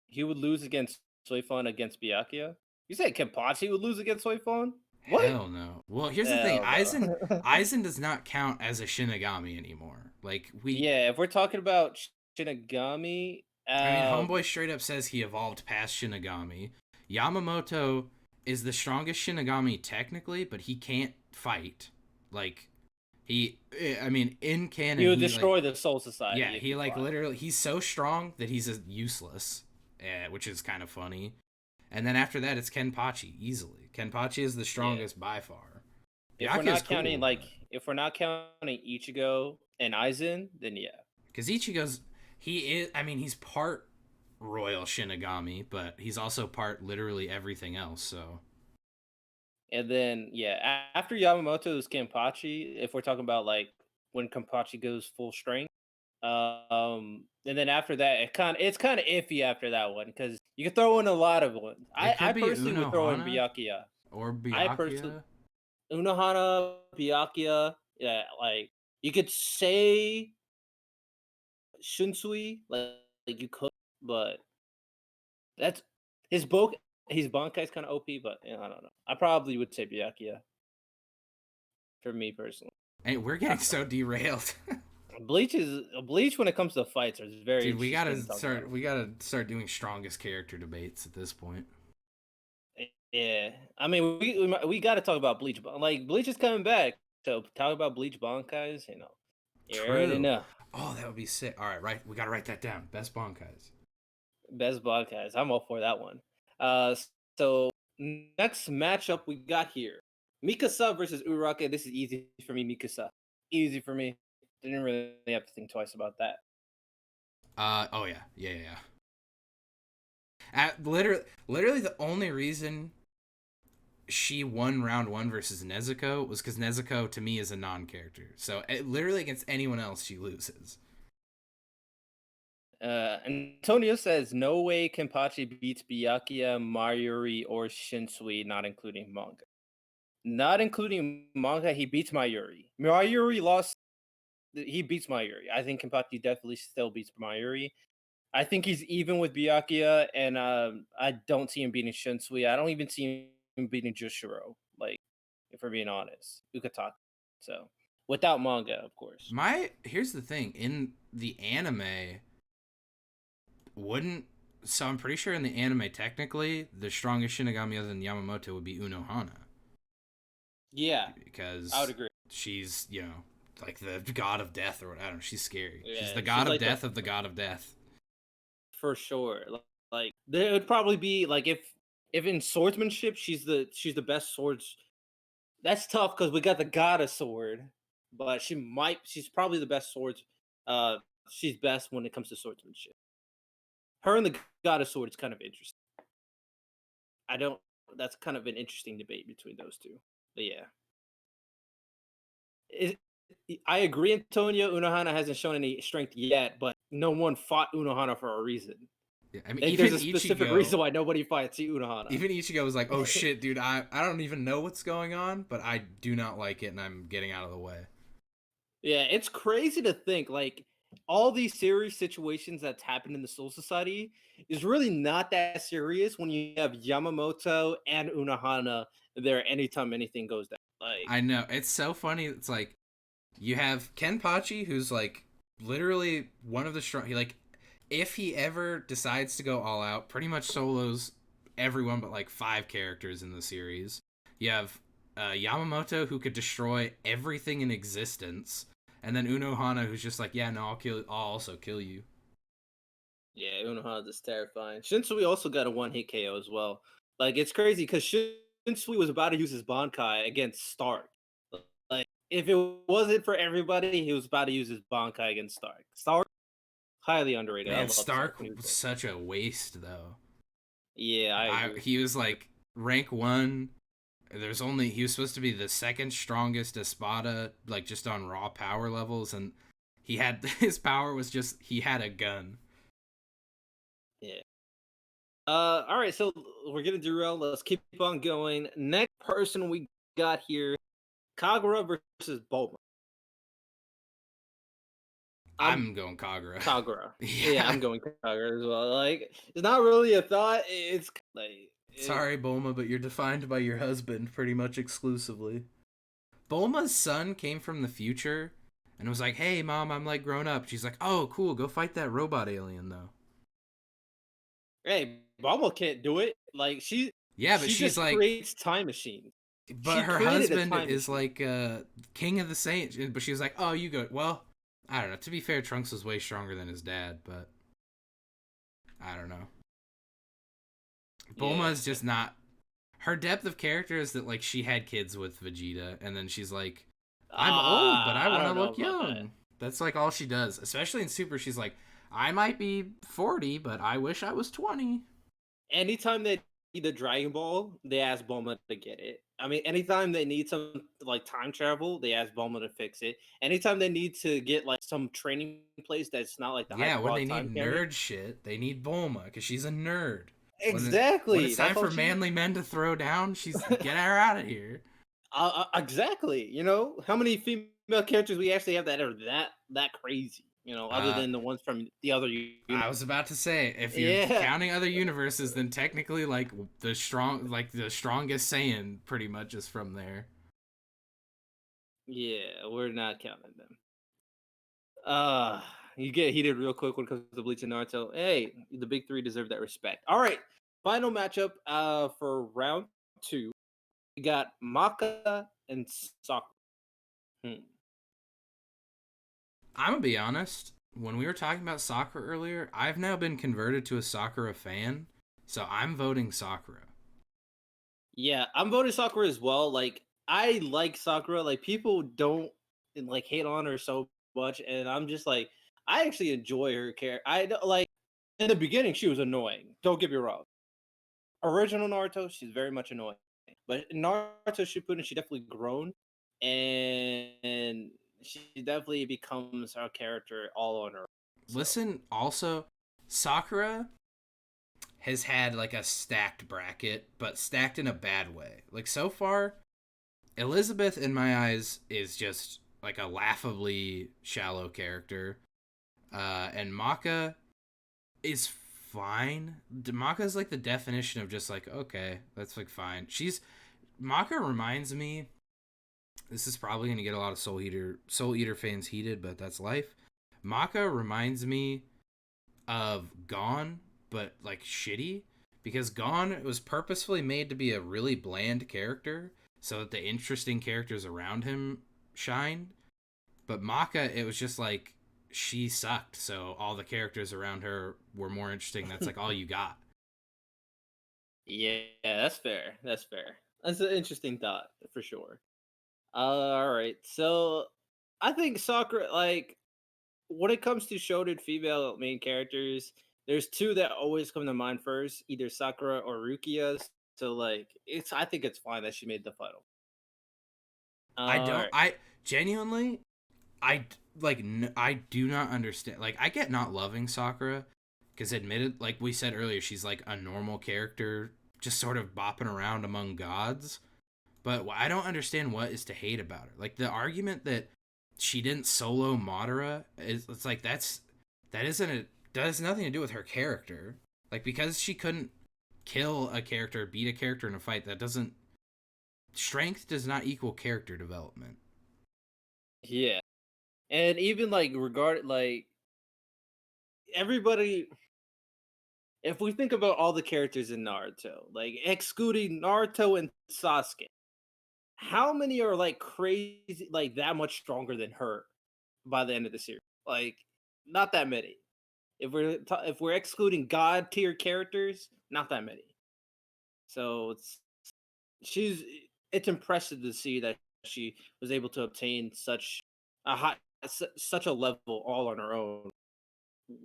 he would lose against Soifon against Byakuya. You said Kenpachi would lose against Soifon? What? Hell no. Well, here's the thing. Hell no. Aizen does not count as a Shinigami anymore. Like Yeah, if we're talking about Shinigami, I mean, Homeboy straight up says he evolved past Shinigami. Yamamoto is the strongest Shinigami technically, but he can't fight. Like I mean, in he canon, would he like destroy the Soul Society yeah, if he he like fought. literally he's so strong that he's useless, which is kind of funny. And then after that, it's Kenpachi easily. Kenpachi is the Yeah. strongest by far. If we're Byakuya is not counting cool, like if we're not counting Ichigo and Aizen, then yeah. because Ichigo's he is. I mean, he's part royal Shinigami, but he's also part literally everything else. So And then yeah, after Yamamoto is Kenpachi, if we're talking about like when Kenpachi goes full strength. And then after that, it's kind of iffy after that one because you can throw in a lot of ones. it I could be personally would throw in Unohana Byakuya. or I personally Byakuya. Unohana, Byakuya. Yeah, like you could say Shunsui, like you could, but that's his Bo his Bankai's kind of OP, but I don't know. I probably would say Byakuya for me personally. Hey, we're getting so derailed. Bleach when it comes to fights is very Dude, interesting to talk about. we gotta start doing strongest character debates at this point. Yeah, I mean we got to talk about Bleach, but like Bleach is coming back, so talk about Bleach Bankai's, you already True. know. Oh, that would be sick. All right, right. We gotta write that down. Best Bankais. Best Bankai's. I'm all for that one. Uh, so next matchup we got here, Mikasa versus Uraraka. This is easy for me, Mikasa. Easy for me. Didn't really have to think twice about that. Oh yeah. Literally the only reason she won round one versus Nezuko was because Nezuko to me is a non-character. So literally against anyone else, she loses. Antonio says no way Kenpachi beats Byakuya, Mayuri, or Shinsui, not including manga. Not including manga, he beats Mayuri. Mayuri lost. He beats Mayuri. I think Kenpachi definitely still beats Mayuri. I think he's even with Byakuya, and I don't see him beating Shinsui. I don't even see him beating Jushiro. Like, if we're being honest, Ukataka. So, without manga, of course. Here's the thing in the anime, wouldn't so I'm pretty sure in the anime technically the strongest Shinigami other than Yamamoto would be Unohana. Yeah, Because I would agree. she's like the god of death, or I don't know. She's scary. Yeah, She's the she's god of like death of the god of death. for sure. Like there would probably be like if in swordsmanship she's the best swords. That's tough because we got the goddess sword, but she's probably the best swords. Uh, she's best when it comes to swordsmanship. Her and the goddess sword is kind of interesting. I don't. That's kind of an interesting debate between those two. But yeah, it, I agree. Antonio Unohana hasn't shown any strength yet, but no one fought Unohana for a reason. Yeah, I mean, Like, there's a specific reason why nobody fights Unohana. Even Ichigo was like, "Oh shit, dude, I don't even know what's going on, but I do not like it, and I'm getting out of the way." Yeah, it's crazy to think like all these serious situations that's happened in the Soul Society is really not that serious when you have Yamamoto and Unohana there anytime anything goes down. Like, I know, it's so funny. It's like you have Kenpachi, who's like literally one of the strong. He like if he ever decides to go all out, pretty much solos everyone but like 5 characters in the series. You have Yamamoto, who could destroy everything in existence, and then Unohana, who's just like, yeah, no, I'll also kill you. yeah, Unohana is terrifying. Shinsui also got a one hit KO as well. Like, it's crazy because Shinsui was about to use his Bankai against Stark. Like, if it wasn't for everybody, he was about to use his Bankai against Stark. Stark, highly underrated. I Man, love Stark when he was there. such a waste, though. Yeah, I agree. He was like rank 1. He was supposed to be the second strongest Espada, like just on raw power levels, and he had his power was just he had a gun. Yeah. All right, so we're gonna derail. Let's keep on going. Next person we got here, Kagura versus Bulma. I'm going Kagura. Kagura. Yeah, I'm going Kagura as well. Like, it's not really a thought. It's like, Sorry, Bulma, but you're defined by your husband pretty much exclusively. Bulma's son came from the future and was like, "Hey, mom, I'm like grown up." She's like, "Oh, cool, go fight that robot alien, though." hey, Bulma can't do it. Like, Yeah, but she she's just like, creates time machines. but She her created a husband time is machine. like king of the saints. But she was like, "Oh, you go." Well, I don't know. To be fair, Trunks was way stronger than his dad, but I don't know. Bulma is just not. Her depth of character is that like she had kids with Vegeta, and then she's like, "I'm old, but I I want to don't know look about that. young." That's like all she does. Especially in Super, she's like, "I might be 40, but I wish I was 20." Anytime they need the Dragon Ball, they ask Bulma to get it. I mean, anytime they need some like time travel, they ask Bulma to fix it. Anytime they need to get like some training place that's not like the Yeah, when they hyperbolic need time cannon. nerd shit, they need Bulma because she's a nerd. When Exactly. it's time That's all for she. manly men to throw down, she's get her out of here. Exactly. You know how many female characters we actually have that are that crazy. Other Uh, than the ones from the other I was about to say, if you're Yeah, counting other universes, then technically, like the strongest Saiyan, pretty much is from there. yeah, we're not counting them. Uh you get heated real quick when it comes to Bleach and Naruto. Hey, the big three deserve that respect. All right, final matchup for round two. We got Maka and Sakura. Hmm. I'm gonna be honest. When we were talking about Sakura earlier, I've now been converted to a Sakura fan, so I'm voting Sakura. Yeah, I'm voting Sakura as well. Like, I like Sakura. Like, people don't like hate on her so much, and I'm just like, I actually enjoy her character. I don't like in the beginning she was annoying. Don't get me wrong. Original Naruto, she's very much annoying, but in Naruto Shippuden, she definitely grown, and she definitely becomes her character all on her own. So Listen, also, Sakura has had like a stacked bracket, but stacked in a bad way. Like so far, Elizabeth in my eyes is just like a laughably shallow character. And Maka is fine. Maka is like the definition of just like, okay, that's like fine. Maka reminds me, this is probably gonna get a lot of Soul Eater fans heated, but that's life. Maka reminds me of Gone, but like shitty, because Gone was purposefully made to be a really bland character so that the interesting characters around him shine. But Maka, it was just like she sucked, so all the characters around her were more interesting. That's like all you got. yeah, that's fair. That's fair. That's an interesting thought for sure. All right, so I think Sakura, like when it comes to shonen female main characters, there's two that always come to mind first, either Sakura or Rukia. So like, I think it's fine that she made the final. I All don't. right. I genuinely, I I do not understand. Like, I get not loving Sakura because, admitted, like we said earlier, she's like a normal character, just sort of bopping around among gods. But I don't understand what is to hate about her. Like the argument that she didn't solo Madara is, it's like that isn't a that has nothing to do with her character. Like because she couldn't kill a character, beat a character in a fight, that doesn't strength does not equal character development. Yeah, and even like regard like everybody. If we think about all the characters in Naruto, like excluding Naruto and Sasuke, how many are like crazy, like that much stronger than her by the end of the series? Like, not that many. If we're excluding god tier characters, not that many. So she's it's impressive to see that she was able to obtain a high such a level all on her own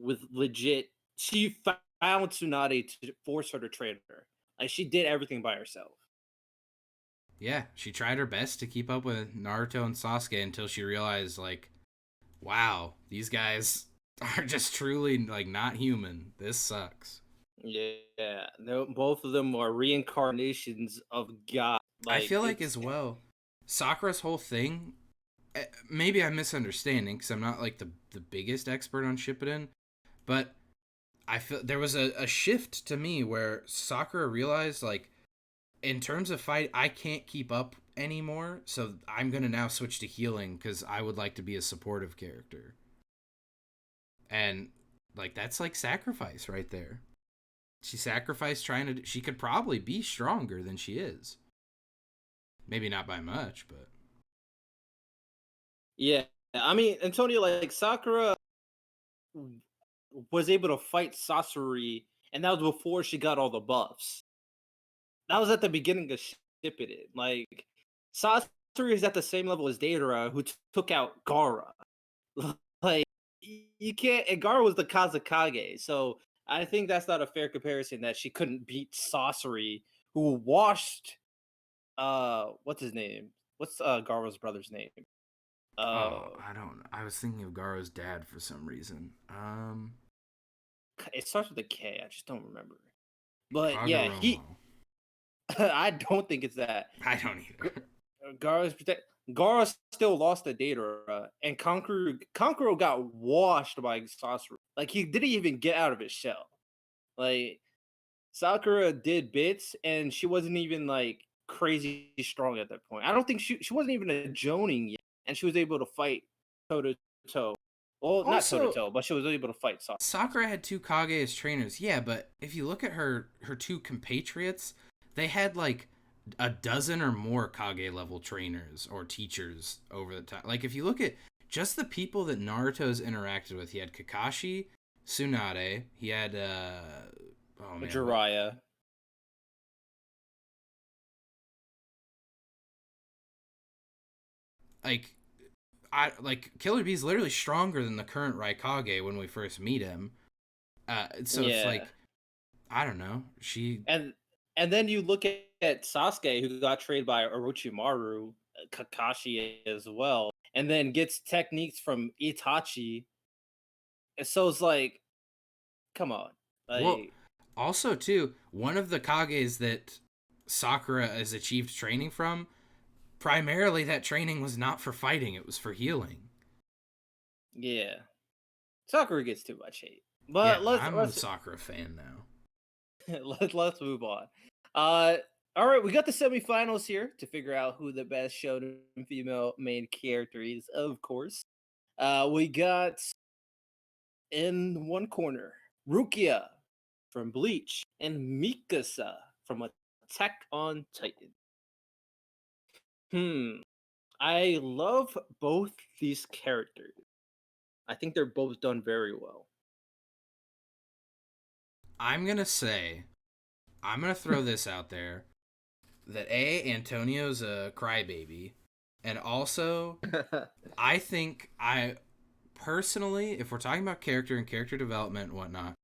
with legit. She found Tsunade to force her to train her. Like she did everything by herself. Yeah, she tried her best to keep up with Naruto and Sasuke until she realized like, wow, these guys are just truly like not human. This sucks. Yeah, no, both of them are reincarnations of God. I Like feel like it's as well, Sakura's whole thing, maybe I'm misunderstanding because I'm not like the biggest expert on Shippuden, but I feel there was a shift to me where Sakura realized like in terms of fight I can't keep up anymore, so I'm gonna now switch to healing because I would like to be a supportive character, and like that's like sacrifice right there. She sacrificed trying to. She could probably be stronger than she is. Maybe not by much, but yeah. I mean, Antonio, like Sakura was able to fight Sasori, and that was before she got all the buffs. That was at the beginning of Shippuden. Like Sasori is at the same level as Deidara, who took out Gara. Like you can't. And Gara was the Kazakage, so I think that's not a fair comparison. That she couldn't beat Sasori, who washed. What's his name? What's Gara's brother's name? oh, Uh, I don't. I was thinking of Garo's dad for some reason. it starts with a K. I just don't remember. But yeah, Kagoromo. I don't think it's that. I don't either. Garo's protect. Gara still lost to Datara, and Kankuro got washed by Sasori. Like he didn't even get out of his shell. Like Sakura did bits, and she wasn't even like crazy strong at that point. I don't think she wasn't even a Jonin yet, and she was able to fight toe to toe. Well, not toe to Also, toe, but she was able to fight Sakura. Sakura had two Kage as trainers, yeah, but if you look at her two compatriots, they had like a dozen or more Kage level trainers or teachers over the time. Like if you look at just the people that Naruto's interacted with, he had Kakashi, Tsunade, he had oh man, what Jiraiya. like I like Killer Bee's literally stronger than the current Raikage when we first meet him. So it's Yeah, like I don't know. She and then you look at Sasuke, who got trained by Orochimaru, Kakashi as well, and then gets techniques from Itachi. And so it's like, come on, well like also too one of the Kages that Sakura has achieved training from. Primarily, that training was not for fighting; it was for healing. yeah, Sakura gets too much hate. Yeah, But I'm a Sakura fan now. let's move on. Uh, all right, we got the semifinals here to figure out who the best shonen female main character is. Of course, we got in one corner Rukia from Bleach and Mikasa from Attack on Titan. Hmm, I love both these characters. I think they're both done very well. I'm gonna say, I'm gonna throw this out there that Antonio's a crybaby, and also I think I personally, if we're talking about character and character development and whatnot,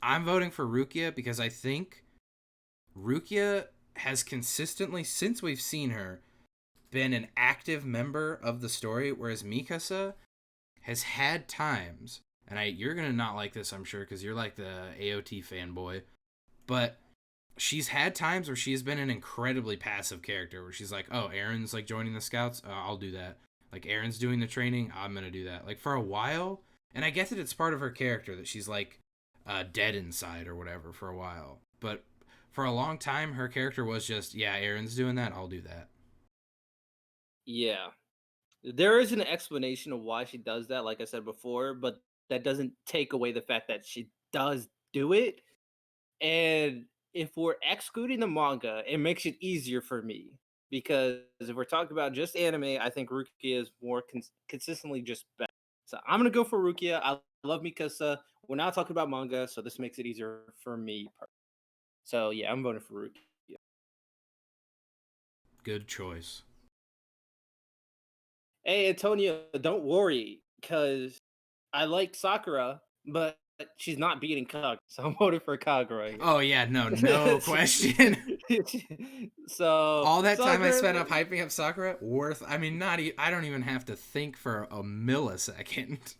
I'm voting for Rukia because I think Rukia has consistently, since we've seen her, been an active member of the story, whereas Mikasa has had times, and you're gonna not like this, I'm sure, because you're like the AOT fanboy, but she's had times where she's been an incredibly passive character, where she's like, oh, Aaron's like joining the scouts, I'll do that. Like Aaron's doing the training, I'm gonna do that. Like for a while, and I get that it's part of her character that she's like dead inside or whatever for a while, but for a long time, her character was just, yeah, Aaron's doing that, I'll do that. Yeah, there is an explanation of why she does that, like I said before, but that doesn't take away the fact that she does do it. And if we're excluding the manga, it makes it easier for me because if we're talking about just anime, I think Rukia is more consistently just better. So I'm gonna go for Rukia. I love Mikasa. We're not talking about manga, so this makes it easier for me. So yeah, I'm voting for Rukia. Good choice. Hey Antonio, don't worry, because I like Sakura, but she's not beating Kagura, so I'm voting for Kagura Oh yeah, no here. question. So All that time I Sakura, spent up hyping up Sakura, worth. I mean, I don't even have to think for a millisecond.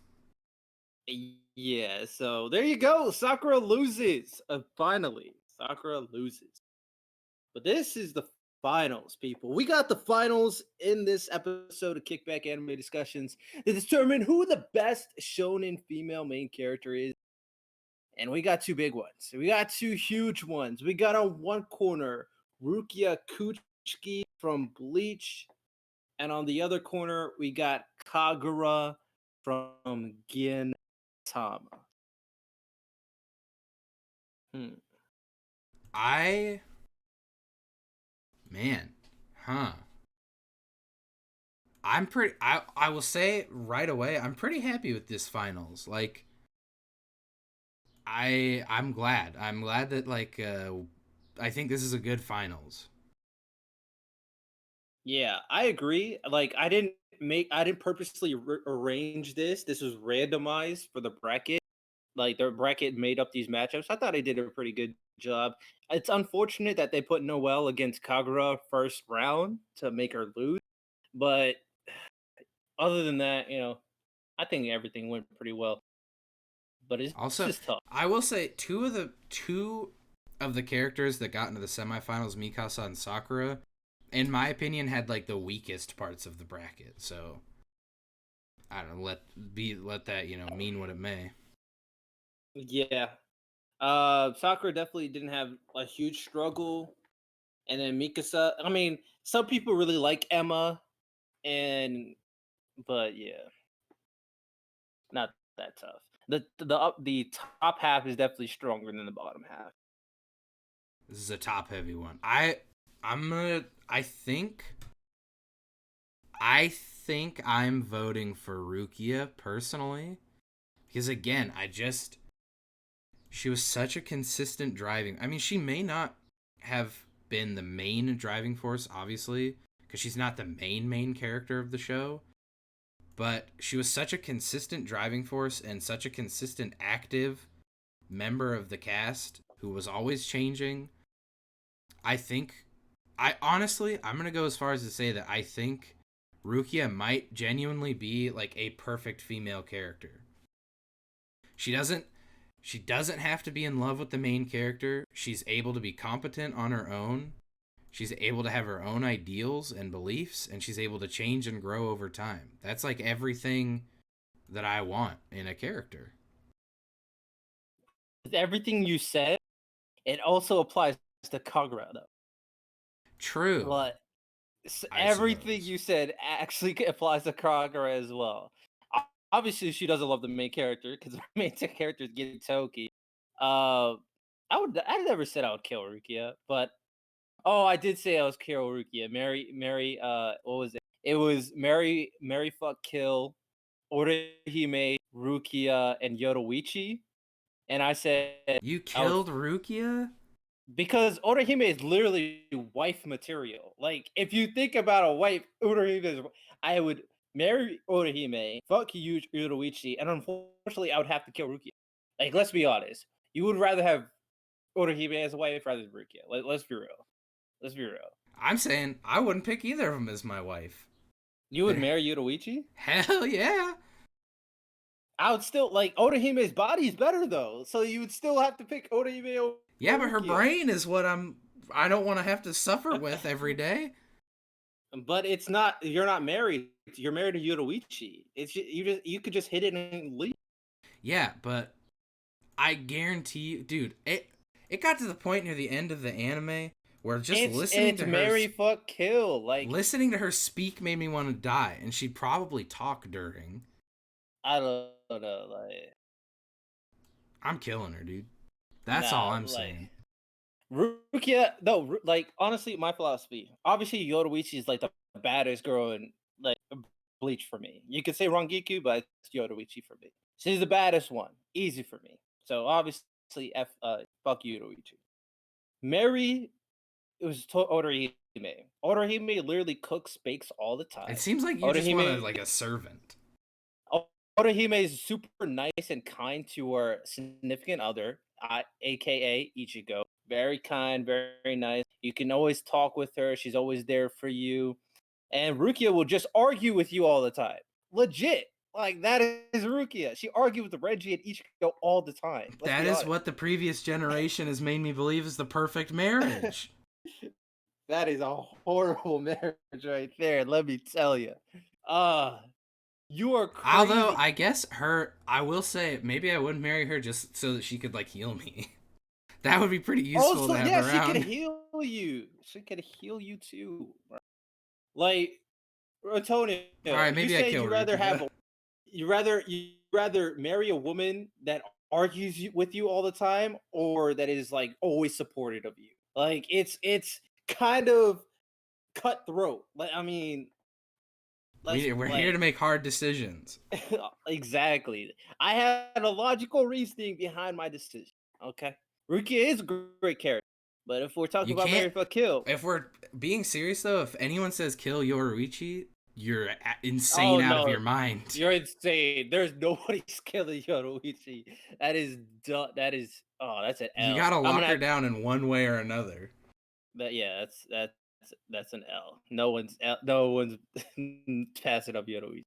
yeah. So there you go. Sakura loses. Finally, Sakura loses. But this is the finals, people. We got the finals in this episode of Kickback Anime Discussions to determine who the best shonen female main character is. And we got two big ones. We got two huge ones. We got on one corner Rukia Kuchiki from Bleach. And on the other corner, we got Kagura from Gintama. Hmm. I man, huh? I'm pretty. I will say right away, I'm pretty happy with this finals. Like I'm glad. I'm glad that like I think this is a good finals. Yeah, I agree. Like, I didn't purposely arrange this. This was randomized for the bracket. Like, their bracket made up these matchups. I thought I did a pretty good job. It's unfortunate that they put Noelle against Kagura first round to make her lose. But other than that, I think everything went pretty well. But it's Also, just tough. I will say two of the characters that got into the semifinals, Mikasa and Sakura, in my opinion, had like the weakest parts of the bracket. So I don't know. Let that mean what it may. Yeah. Sakura definitely didn't have a huge struggle, and then Mikasa. I mean, some people really like Emma, and but yeah, not that tough. The top half is definitely stronger than the bottom half. This is a top heavy one. I think I'm voting for Rukia personally because again, she was such a consistent driving. I mean, she may not have been the main driving force obviously because she's not the main character of the show, but she was such a consistent driving force and such a consistent active member of the cast who was always changing. I think I'm gonna go as far as to say that I think Rukia might genuinely be like a perfect female character. She doesn't she doesn't have to be in love with the main character. She's able to be competent on her own. She's able to have her own ideals and beliefs, and she's able to change and grow over time. That's like everything that I want in a character. With everything you said, it also applies to Kagura though. True, Like I everything suppose. you said actually applies to Kagura as well. Obviously, she doesn't love the main character because the main character is getting Toki. Uh, I never said I would kill Rukia, but oh, I did say I was kill Rukia. Mary. What was it? It was Mary. Fuck kill Orihime, Rukia, and Yoruichi. And I said You I would killed Rukia? because Orihime is literally wife material. Like, if you think about a wife, Orihime is. I would marry Orihime, fuck Yoruichi, and unfortunately, I would have to kill Rukia. Like, let's be honest. You would rather have Orihime as a wife rather than Rukia. Let's be real. Let's be real. I'm saying I wouldn't pick either of them as my wife. You would They're marry Yoruichi? hell yeah. I would still like Odahime's body is better though, so you would still have to pick Orihime over Yeah, but her Rukia. brain is what I don't want to have to suffer with every day. But it's not. You're not married. You're married to Yoruichi. You could just hit it and leave. Yeah, but I guarantee you, dude, it got to the point near the end of the anime where just It's marry fuck kill. Like listening to her speak made me want to die, and she'd probably talk during. I don't know. Like I'm killing her, dude. That's all nah. I'm Like saying. Rukia. No. Like honestly, my philosophy. Obviously, Yoruichi is like the baddest girl in like Bleach for me. You could say Rangiku, but it's Yoruichi for me. She's the baddest one. Easy for me. So obviously, fuck Yoruichi. Mary. It was Orihime. Orihime literally cooks, bakes all the It time. seems like you just want Orihime like a servant. Orihime is super nice and kind to her significant other, aka Ichigo. Very kind, very nice. You can always talk with her. She's always there for you. And Rukia will just argue with you all the time. Legit. Like that is Rukia. She argued with Reggie and Ichigo all the time. Let's That be is honest. what the previous generation has made me believe is the perfect marriage. That is a horrible marriage right there. Let me tell you. Uh you are Although crazy. I guess I will say maybe I wouldn't marry her just so that she could like heal me. That would be pretty useful Also, to have yeah, she could around. heal you. She could heal you too. Like Antonio, All right, you maybe I say kill you rather Rukia. have you rather marry a woman that argues with you all the time, or that is like always supportive of you. Like it's kind of cutthroat. Like I mean, We're here to like make hard decisions. exactly. I had a logical reasoning behind my decision. Okay, Rukia is a great character, but if we're talking You about can't. Mary fuck kill, If we're being serious though, if anyone says kill Yoruichi, you're insane oh out of your no, mind. you're insane. There's nobody's killing Yoruichi. That is that is that's an You L. gotta I'm lock gonna her have down in one way or another. that. Yeah, that's an L. No one's passing up Yoruichi.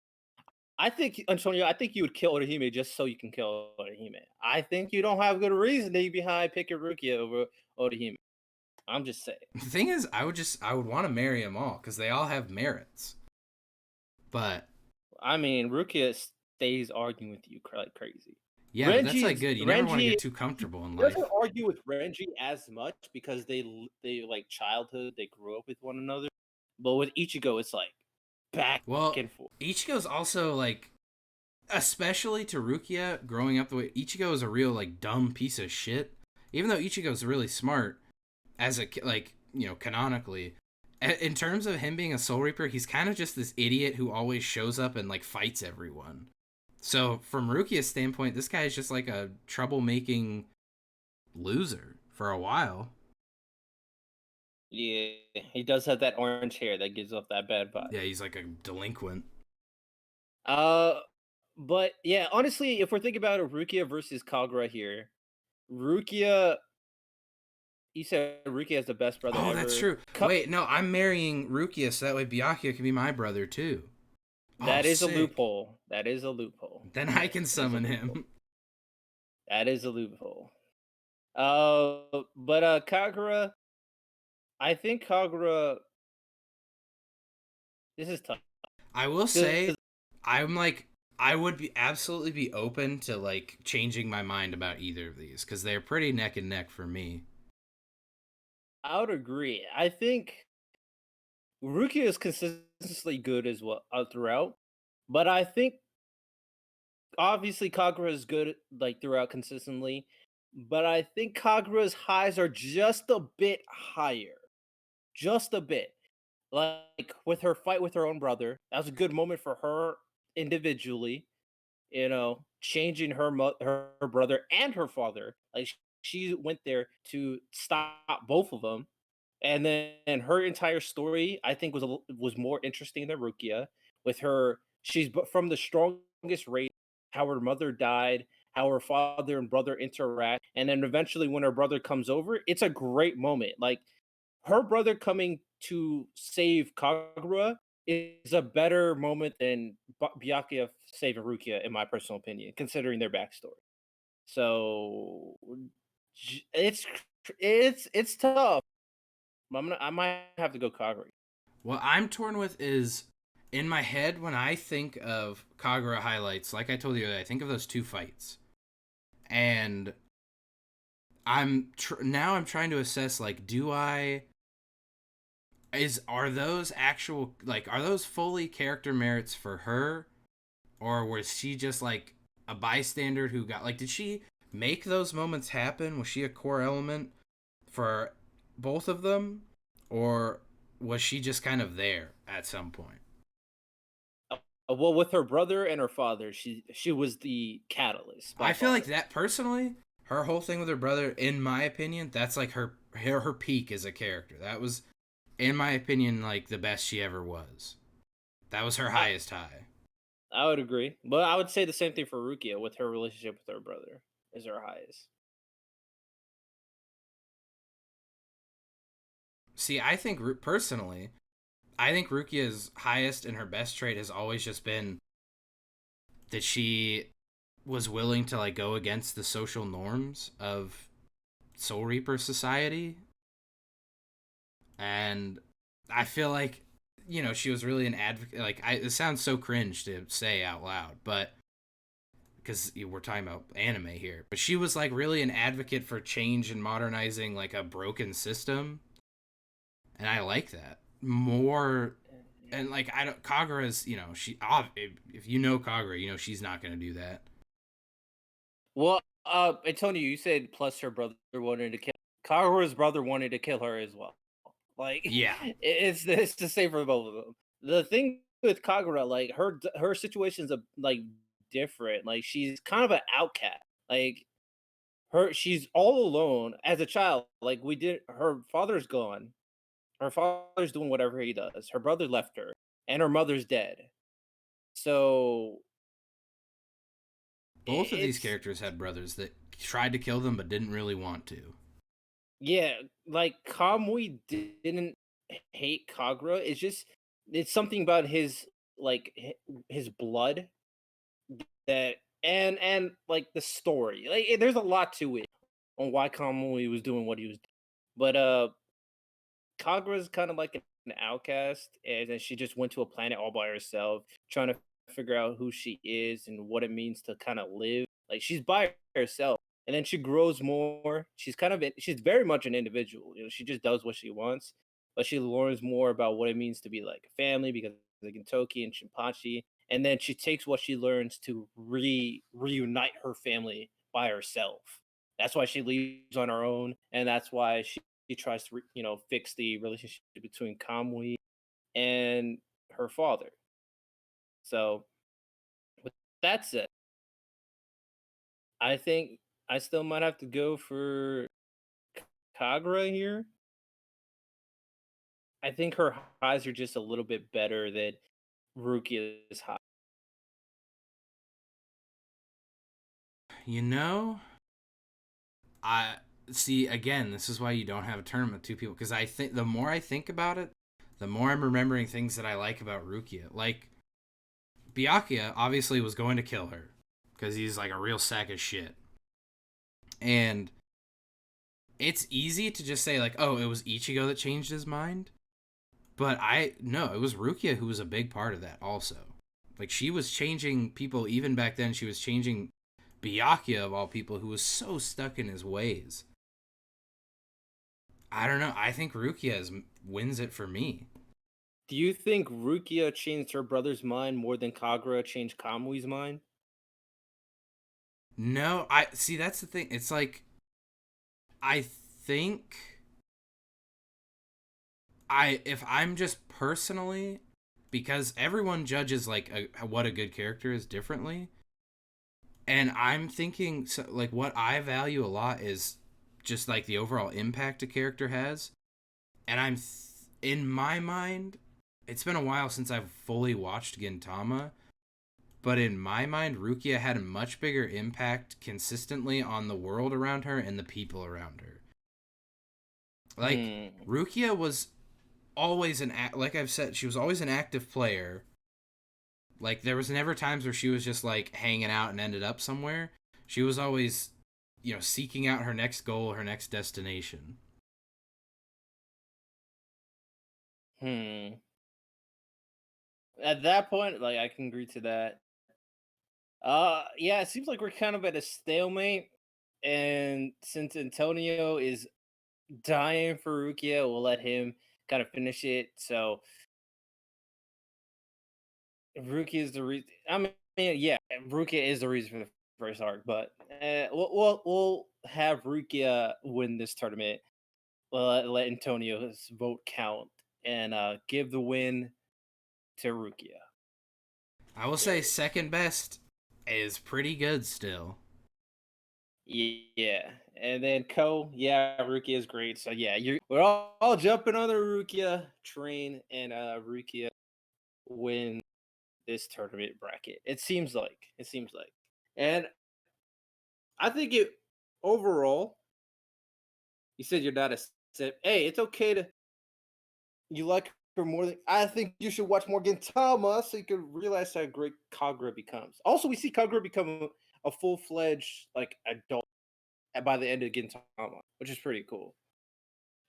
I think Antonio. I think you would kill Orihime just so you can kill Orihime. I think you don't have good reasoning behind picking Rukia over Orihime. I'm just saying. The thing is, I would want to marry them all because they all have merits. But I mean, Rukia stays arguing with you like crazy. yeah, but that's like Renji's good. You never want to Renji get too comfortable in doesn't life. argue with Renji as much because they like childhood, they grew up with one another. But with Ichigo, it's like back Well, and forth. Ichigo's also like, especially to Rukia, growing up the way Ichigo is a real like dumb piece of shit. Even though Ichigo's really smart as a like canonically, in terms of him being a Soul Reaper, he's kind of just this idiot who always shows up and like fights everyone. So from Rukia's standpoint, this guy is just like a troublemaking loser for a while. Yeah, he does have that orange hair that gives off that bad vibe. Yeah, he's like a delinquent. Uh, but yeah, honestly, if we're thinking about it, Rukia versus Kagura here, Rukia, you said Rukia is the best brother Oh, that's ever. true. Wait, no, I'm marrying Rukia so that way Byakuya can be my brother too. Oh, That is a sick. loophole. That is a loophole. Then I can That is a summon loophole. him. That is a loophole. But Kagura, I think Kagura. This is tough. I will 'Cause say, I'm like, I would be absolutely be open to like changing my mind about either of these because they're pretty neck and neck for me. I would agree. I think Rukia is consistently good as well throughout, but I think obviously Kagura is good like throughout consistently, but I think Kagura's highs are just a bit higher, just a bit. Like with her fight with her own brother, that was a good moment for her individually. Changing her brother and her father. Like she went there to stop both of them, and then her entire story I think was more interesting than Rukia. With her, from the strongest race. How her mother died, how her father and brother interact, and then eventually when her brother comes over, it's a great moment. Like her brother coming to save Kagura is a better moment than Byakuya saving Rukia, in my personal opinion, considering their backstory. So it's it's tough. I might have to go Kagura. What I'm torn with is in my head when I think of Kagura highlights, like I told you, I think of those two fights, and now I'm trying to assess like, do I are those actual like are those fully character merits for her, or was she just like a bystander who got like did she make those moments happen? Was she a core element for both of them, or was she just kind of there at some point? Well, with her brother and her father, she was the catalyst by I feel like far. that personally, her whole thing with her brother, in my opinion, that's like her peak as a character. That was, in my opinion, like the best she ever was. That was her I, highest high. I would agree, but I would say the same thing for Rukia with her relationship with her brother is her highest. See, I think personally, I think Rukia's highest and her best trait has always just been that she was willing to like go against the social norms of Soul Reaper society, and I feel like she was really an advocate. Like it sounds so cringe to say out loud, but because we're talking about anime here, but she was like really an advocate for change and modernizing like a broken system, and I like that more. And like I don't Kagura's, she if you know Kagura, she's not gonna do that. Well, Antonio, you said plus her brother wanted to kill Kagura's brother wanted to kill her as well. Like Yeah, it's the same for both of them. The thing with Kagura, like her situation's like different. Like she's kind of an outcast. Like she's all alone as a child. Like her father's gone. Her father's doing whatever he does. Her brother left her, and her mother's dead. So both of these it's characters had brothers that tried to kill them but didn't really want to. yeah, like Kamui didn't hate Kagura. It's something about his like his blood that and like the story. Like there's a lot to it on why Kamui was doing what he was doing. But Kagura's kind of like an outcast, and then she just went to a planet all by herself, trying to figure out who she is and what it means to kind of live. Like she's by herself, and then she grows more. She's very much an individual. She just does what she wants, but she learns more about what it means to be like a family because of Gintoki and Shinpachi, and then she takes what she learns to reunite her family by herself. That's why she leaves on her own, and that's why she tries to fix the relationship between Kamui and her father. So with that said, I think I still might have to go for Kagura here. I think her highs are just a little bit better than Rukia's high. You know, I see again, this is why you don't have a tournament with two people, because I think the more I think about it, the more I'm remembering things that I like about Rukia. Like Byakuya obviously was going to kill her because he's like a real sack of shit. And it's easy to just say like, "Oh, it was Ichigo that changed his mind." But I no, it was Rukia who was a big part of that also. Like she was changing people even back then. She was changing Byakuya of all people who was so stuck in his ways. I don't know. I think wins it for me. Do you think Rukia changed her brother's mind more than Kagura changed Kamui's mind? No, I see that's the thing. It's like I think if I'm just personally because everyone judges like what a good character is differently. And I'm thinking so, like what I value a lot is just like the overall impact a character has. And in my mind, it's been a while since I've fully watched Gintama, but in my mind, Rukia had a much bigger impact consistently on the world around her and the people around her. Like Hmm. Rukia was always like I've said, she was always an active player. Like there was never times where she was just like hanging out and ended up somewhere. She was always, seeking out her next goal, her next destination. Hmm. At that point, like I can agree to that. Yeah, it seems like we're kind of at a stalemate, and since Antonio is dying for Rukia, we'll let him kind of finish it. So Rukia is the reason. I mean, yeah, Rukia is the reason for the first arc, but we'll have Rukia win this tournament. We'll let Antonio's vote count and give the win to Rukia. I will say second best is pretty good still. Yeah, and then yeah, Rukia is great. So yeah, we're all jumping on the Rukia train, and Rukia win this tournament bracket. It seems like, and I think it overall. You said you're not a sip. Hey, it's okay to you like her more than I think you should watch more Gintama so you can realize how great Kagura becomes. Also, we see Kagura become a full fledged like adult by the end of Gintama, which is pretty cool.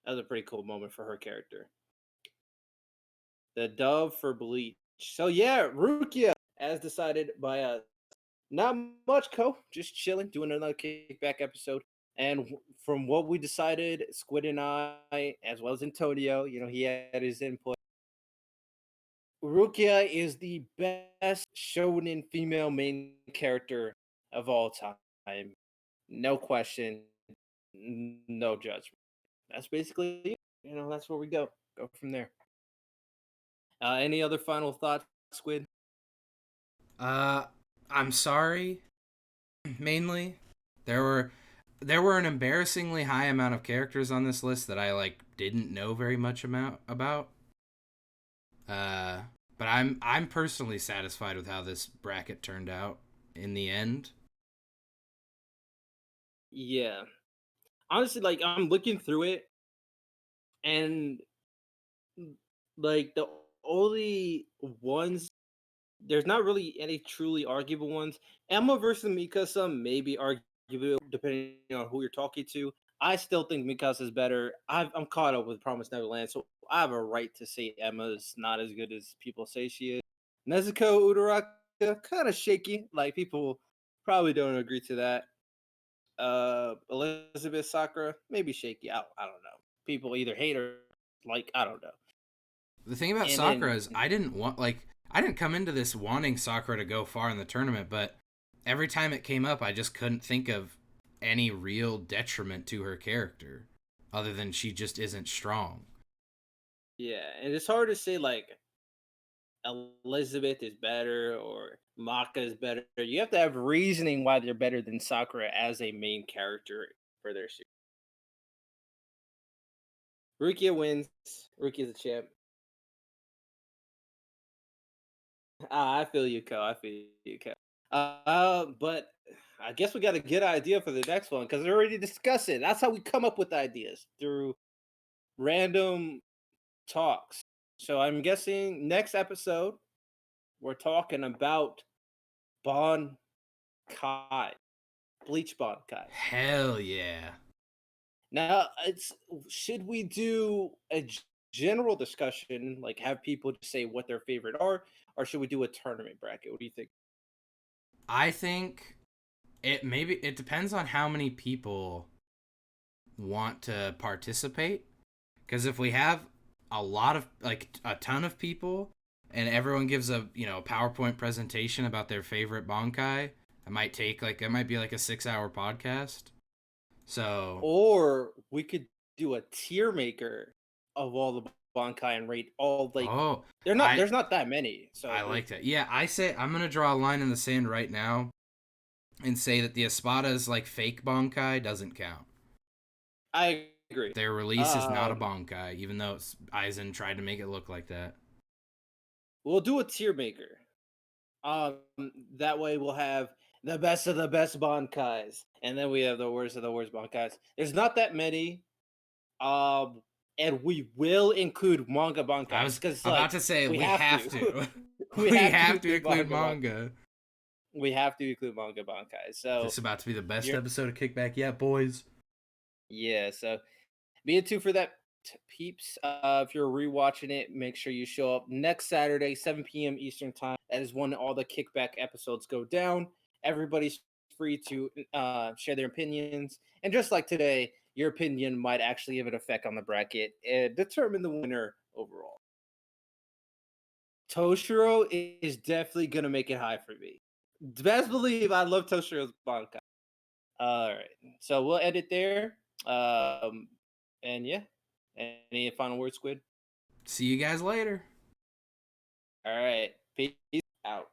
That was a pretty cool moment for her character. The dove for Bleach. So yeah, Rukia, as decided by not much, Co. Just chilling, doing another kickback episode. And from what we decided, Squid and I, as well as Antonio, he had his input. Rukia is the best shonen female main character of all time. No question, no judgment. That's basically it. That's where we go. Go from there. Any other final thoughts, Squid? Uh, I'm sorry. Mainly, there were there were an embarrassingly high amount of characters on this list that I like didn't know very much about. Uh, but I'm personally satisfied with how this bracket turned out in the end. Yeah. Honestly, like I'm looking through it, and like the only ones there's not really any truly arguable ones. Emma versus Mika, some maybe arguable depending on who you're talking to. I still think Mikasa is better. I'm caught up with Promised Neverland, so I have a right to say Emma's not as good as people say she is. Nezuko Uraraka, kind of shaky. Like people probably don't agree to that. Elizabeth Sakura, maybe shaky. I don't know. People either hate her, like I don't know. The thing about And Sakura then is I didn't come into this wanting Sakura to go far in the tournament, but every time it came up, I just couldn't think of any real detriment to her character other than she just isn't strong. yeah, and it's hard to say like Elizabeth is better or Maka is better. You have to have reasoning why they're better than Sakura as a main character for their series. Rukia wins. Rukia's a champ. I feel you, Ko. I feel you, Ko. But I guess we got a good idea for the next one because we already discussed it. That's how we come up with ideas through random talks. So I'm guessing next episode we're talking about Bon Kai, Bleach Bon Kai. Hell yeah. Now, it's should we do a general discussion, like have people just say what their favorite are, or should we do a tournament bracket? What do you think? I think it depends on how many people want to participate. Because if we have a lot of a ton of people and everyone gives a PowerPoint presentation about their favorite Bankai, it might be like a 6 hour podcast. So Or we could do a tier maker of all the Bankai and rate all like oh they're not. I There's not that many, I so like that. Yeah, I say I'm gonna draw a line in the sand right now and say that the Espada's like fake Bankai doesn't count. I agree. Their release is not a Um, Bankai, even though Aizen tried to make it look like that. we'll do a tier maker. Um, that way we'll have the best of the best Bankais, and then we have the worst of the worst Bankais. There's not that many. And we will include manga I Bankais was because about like to say we we have have to. to. We We have to have to include include manga Bankais. manga. We have to include manga Bankais. So This is about to be the best you're episode of Kickback yet, boys. yeah. So be it two for that, peeps. If you're rewatching it, make sure you show up next Saturday, 7 p.m. Eastern time. That is when all the Kickback episodes go down. Everybody's free to share their opinions, and just like today, your opinion might actually have an effect on the bracket and determine the winner overall. Toshiro is definitely gonna make it high for me. Best believe I love Toshiro's Bankai. All right, so we'll end it there. And yeah, any final words, Squid? See you guys later. All right, peace out.